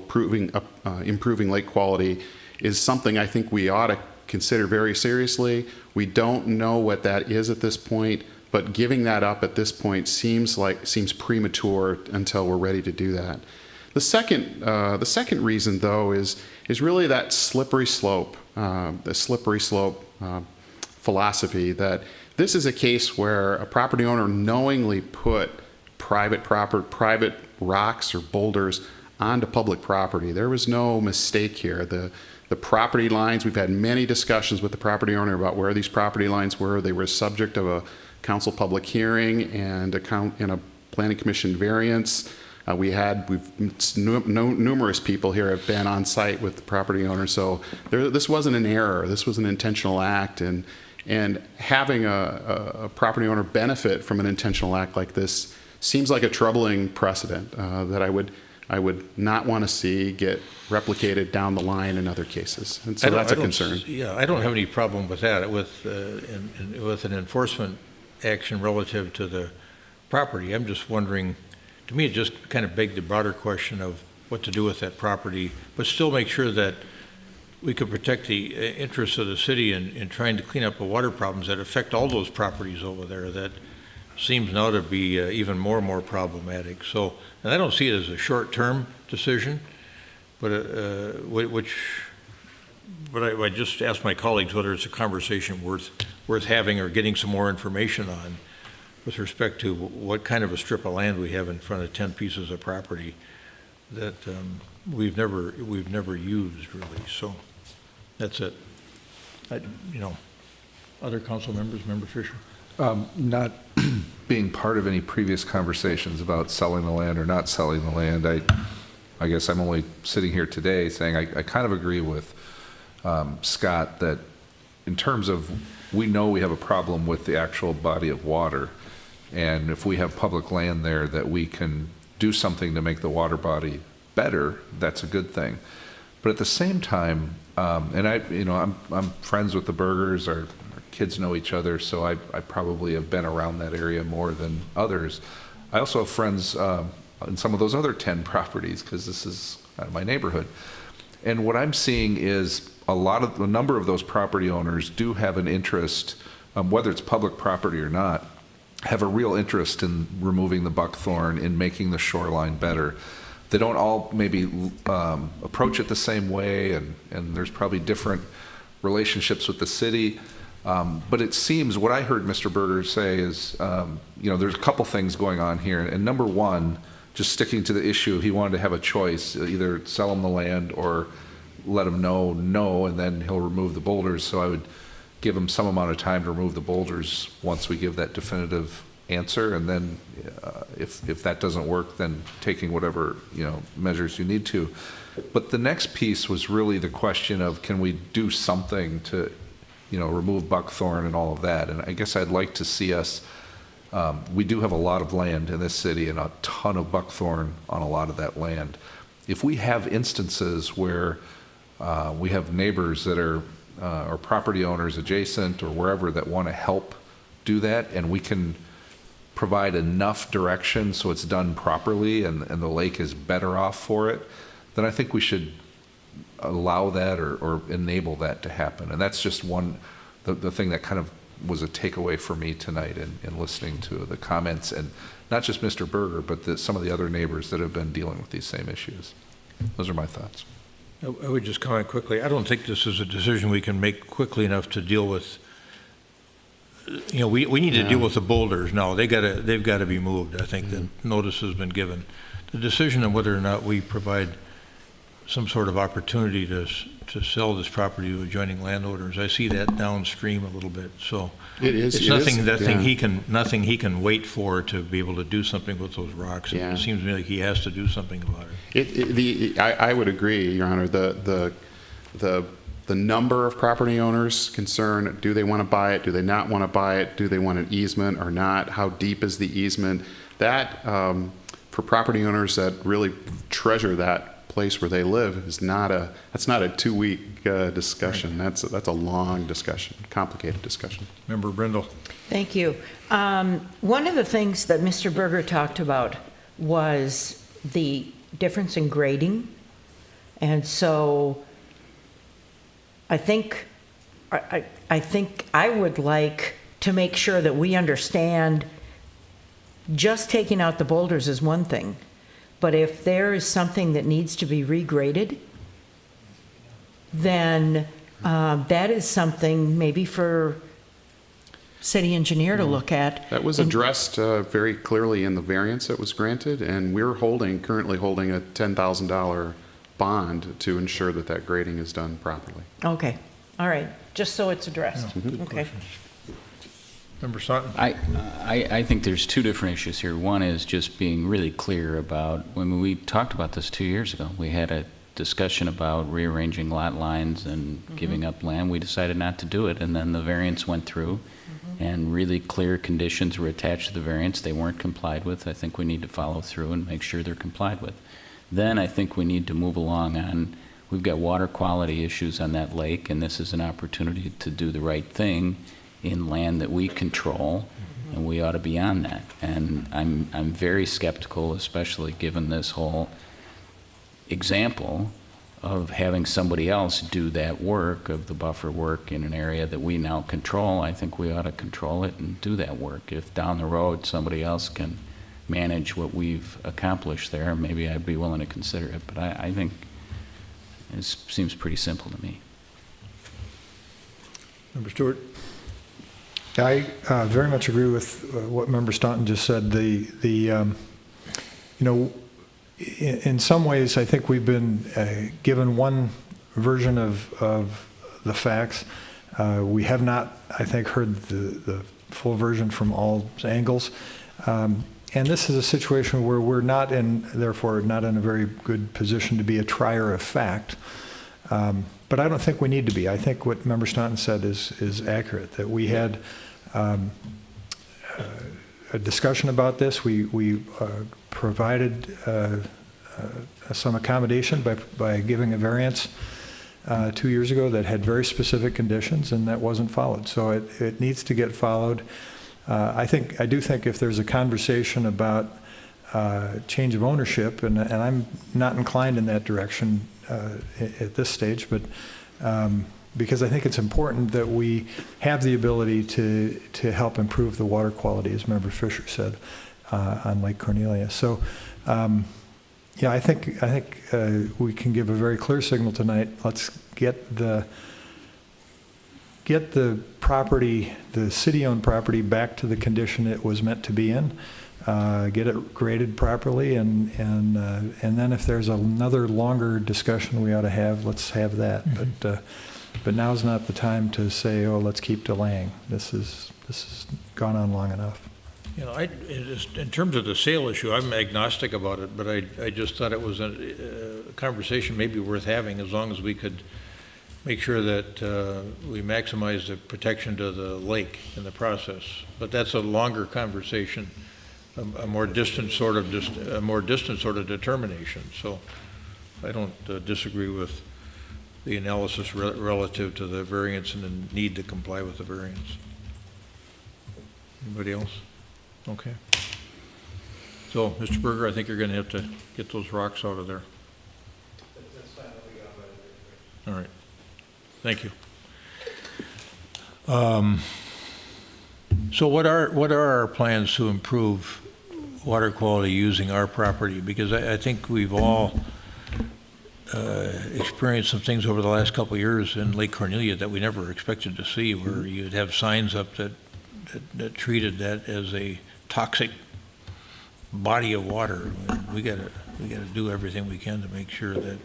improving lake quality is something I think we ought to consider very seriously. We don't know what that is at this point, but giving that up at this point seems premature until we're ready to do that. The second reason, though, is really that slippery slope, philosophy that this is a case where a property owner knowingly put private rocks or boulders onto public property. There was no mistake here. The property lines, we've had many discussions with the property owner about where these property lines were. They were subject of a council public hearing and a planning commission variance. Numerous people here have been on site with the property owner, so this wasn't an error. This was an intentional act, and having a property owner benefit from an intentional act like this seems like a troubling precedent that I would not want to see get replicated down the line in other cases, and so that's a concern. Yeah, I don't have any problem with that, with an enforcement action relative to the property. I'm just wondering, to me, it just kind of begged the broader question of what to do with that property, but still make sure that we could protect the interests of the city in trying to clean up the water problems that affect all those properties over there that seems now to be even more and more problematic. So, and I don't see it as a short-term decision, but I just ask my colleagues whether it's a conversation worth having or getting some more information on with respect to what kind of a strip of land we have in front of 10 pieces of property that we've never used really. So that's it. Other council members, Member Fisher? Not being part of any previous conversations about selling the land or not selling the land, I guess I'm only sitting here today saying I kind of agree with Scott that in terms of we know we have a problem with the actual body of water, and if we have public land there that we can do something to make the water body better, that's a good thing. But at the same time, and I'm friends with the Burgers. Our kids know each other, so I probably have been around that area more than others. I also have friends in some of those other 10 properties because this is kind of my neighborhood. And what I'm seeing is a number of those property owners do have an interest, whether it's public property or not, have a real interest in removing the buckthorn, in making the shoreline better. They don't all maybe approach it the same way, and there's probably different relationships with the city. But it seems what I heard Mr. Berger say is, there's a couple things going on here. And number one, just sticking to the issue, he wanted to have a choice, either sell him the land or let him know no, and then he'll remove the boulders. So I would give him some amount of time to remove the boulders once we give that definitive answer, and then if that doesn't work, then taking whatever measures you need to. But the next piece was really the question of, can we do something to remove buckthorn and all of that? And I guess I'd like to see us, we do have a lot of land in this city and a ton of buckthorn on a lot of that land. If we have instances where we have neighbors that are, or property owners adjacent or wherever that want to help do that, and we can provide enough direction so it's done properly and the lake is better off for it, then I think we should allow that or enable that to happen. And that's just the thing that kind of was a takeaway for me tonight in listening to the comments, and not just Mr. Berger, but some of the other neighbors that have been dealing with these same issues. Those are my thoughts. I would just comment quickly. I don't think this is a decision we can make quickly enough to deal with. We need to deal with the boulders now. They've got to be moved. I think the notice has been given. The decision on whether or not we provide some sort of opportunity to sell this property to adjoining landowners, I see that downstream a little bit. So it's nothing he can wait for to be able to do something with those rocks. Yeah. It seems to me like he has to do something about it. I would agree, Your Honor. The the number of property owners concerned. Do they want to buy it? Do they not want to buy it? Do they want an easement or not? How deep is the easement? That, for property owners that really treasure that place where they live, that's not a 2-week discussion. That's a long discussion, complicated discussion. Member Brindle. Thank you. One of the things that Mr. Berger talked about was the difference in grading. And so I think I would like to make sure that we understand just taking out the boulders is one thing, but if there is something that needs to be regraded, then that is something maybe for city engineer to look at. That was addressed very clearly in the variance that was granted, and we're currently holding a $10,000 bond to ensure that that grading is done properly. Okay, all right, just so it's addressed. Okay. Member Sutton. I think there's two different issues here. One is just being really clear about, when we talked about this 2 years ago, we had a discussion about rearranging lot lines and giving up land. We decided not to do it, and then the variance went through, and really clear conditions were attached to the variance. They weren't complied with. I think we need to follow through and make sure they're complied with. Then I think we need to move along on, we've got water quality issues on that lake, and this is an opportunity to do the right thing in land that we control, and we ought to be on that. And I'm very skeptical, especially given this whole example of having somebody else do that work, of the buffer work in an area that we now control. I think we ought to control it and do that work. If down the road somebody else can manage what we've accomplished there, maybe I'd be willing to consider it. But I think it seems pretty simple to me. Member Stewart. I very much agree with what Member Staunton just said. In some ways, I think we've been given one version of the facts. We have not, I think, heard the full version from all angles. And this is a situation where we're therefore not in a very good position to be a trier of fact. But I don't think we need to be. I think what Member Staunton said is accurate, that we had a discussion about this. We provided some accommodation by giving a variance 2 years ago that had very specific conditions, and that wasn't followed. So it needs to get followed. I do think if there's a conversation about change of ownership, and I'm not inclined in that direction at this stage, but because I think it's important that we have the ability to help improve the water quality, as Member Fisher said, on Lake Cornelia. So, I think we can give a very clear signal tonight. Let's get the property, the city-owned property, back to the condition it was meant to be in. Get it graded properly, and then if there's another longer discussion we ought to have, let's have that. But now's not the time to say, oh, let's keep delaying. This has gone on long enough. In terms of the sale issue, I'm agnostic about it, but I just thought it was a conversation maybe worth having, as long as we could make sure that we maximize the protection to the lake in the process. But that's a longer conversation, a more distant sort of determination. So I don't disagree with the analysis relative to the variance and the need to comply with the variance. Anybody else? Okay. So, Mr. Berger, I think you're going to have to get those rocks out of there. All right. Thank you. So what are our plans to improve water quality using our property? Because I think we've all experienced some things over the last couple of years in Lake Cornelia that we never expected to see, where you'd have signs up that treated that as a toxic body of water. We got to do everything we can to make sure that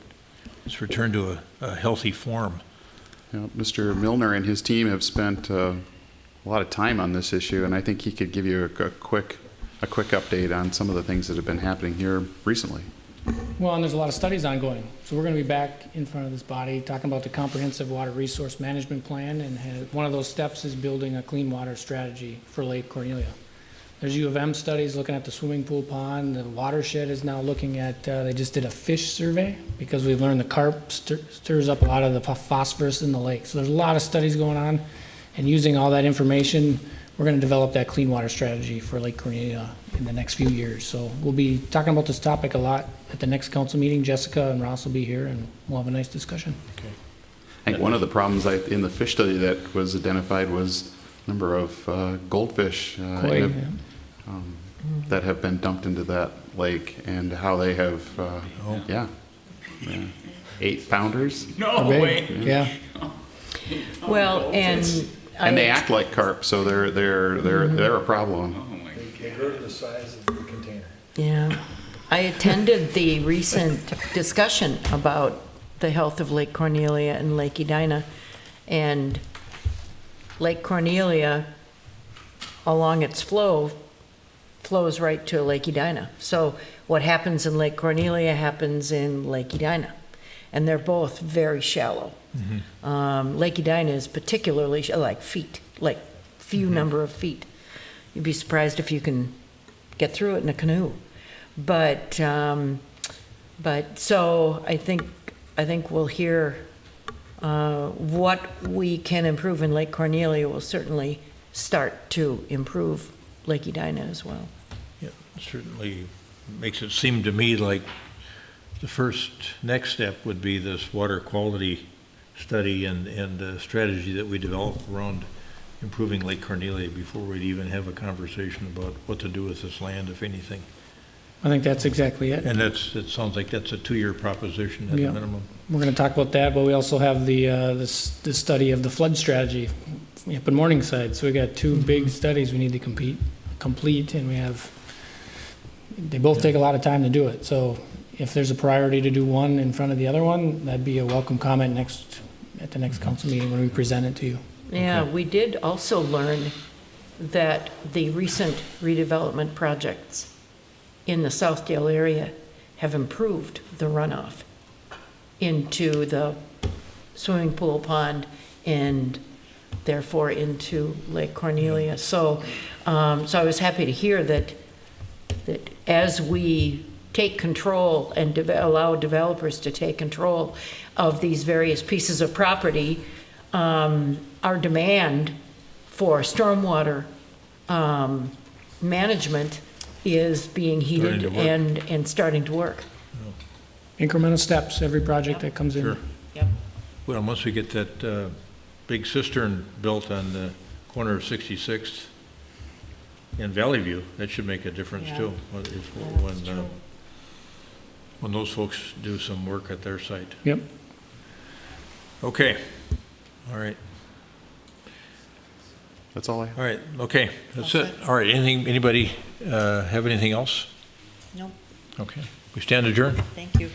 it's returned to a healthy form. Mr. Milner and his team have spent a lot of time on this issue, and I think he could give you a quick update on some of the things that have been happening here recently. Well, and there's a lot of studies ongoing. So we're going to be back in front of this body talking about the comprehensive water resource management plan, and one of those steps is building a clean water strategy for Lake Cornelia. There's U of M studies looking at the swimming pool pond. The watershed is now looking at, they just did a fish survey because we've learned the carp stirs up a lot of the phosphorus in the lake. So there's a lot of studies going on, and using all that information, we're going to develop that clean water strategy for Lake Cornelia in the next few years. So we'll be talking about this topic a lot at the next council meeting. Jessica and Ross will be here, and we'll have a nice discussion. Okay. I think one of the problems in the fish study that was identified was number of goldfish that have been dumped into that lake, and how they have, yeah, 8-pounders. No way. Yeah. Well, and they act like carp, so they're a problem. They grow to the size of the container. yeah, I attended the recent discussion about the health of Lake Cornelia and Lake Edina, and Lake Cornelia, along its flows right to Lake Edina. So what happens in Lake Cornelia happens in Lake Edina, and they're both very shallow. Lake Edina is particularly like few number of feet. You'd be surprised if you can get through it in a canoe. But so I think we'll hear what we can improve in Lake Cornelia will certainly start to improve Lake Edina as well. Yeah, certainly makes it seem to me like the first next step would be this water quality study and strategy that we develop around improving Lake Cornelia before we'd even have a conversation about what to do with this land, if anything. I think that's exactly it. And it sounds like that's a 2-year proposition at a minimum. We're going to talk about that, but we also have the study of the flood strategy up in Morningside. So we got 2 big studies we need to complete, and they both take a lot of time to do it. So if there's a priority to do one in front of the other one, that'd be a welcome comment at the next council meeting when we present it to you. Yeah, Okay. we did also learn that the recent redevelopment projects in the Southdale area have improved the runoff into the swimming pool pond and therefore into Lake Cornelia. So, so I was happy to hear that as we take control and allow developers to take control of these various pieces of property, our demand for stormwater management is being heated and starting to work. Incremental steps, every project that comes in. Sure. Yep. Well, once we get that big cistern built on the corner of 66th and Valley View, that should make a difference too. When those folks do some work at their site. Yep. Okay. All right. That's all I have. All right. Okay. That's it. All right. Anybody have anything else? No. Okay. We stand adjourned. Thank you.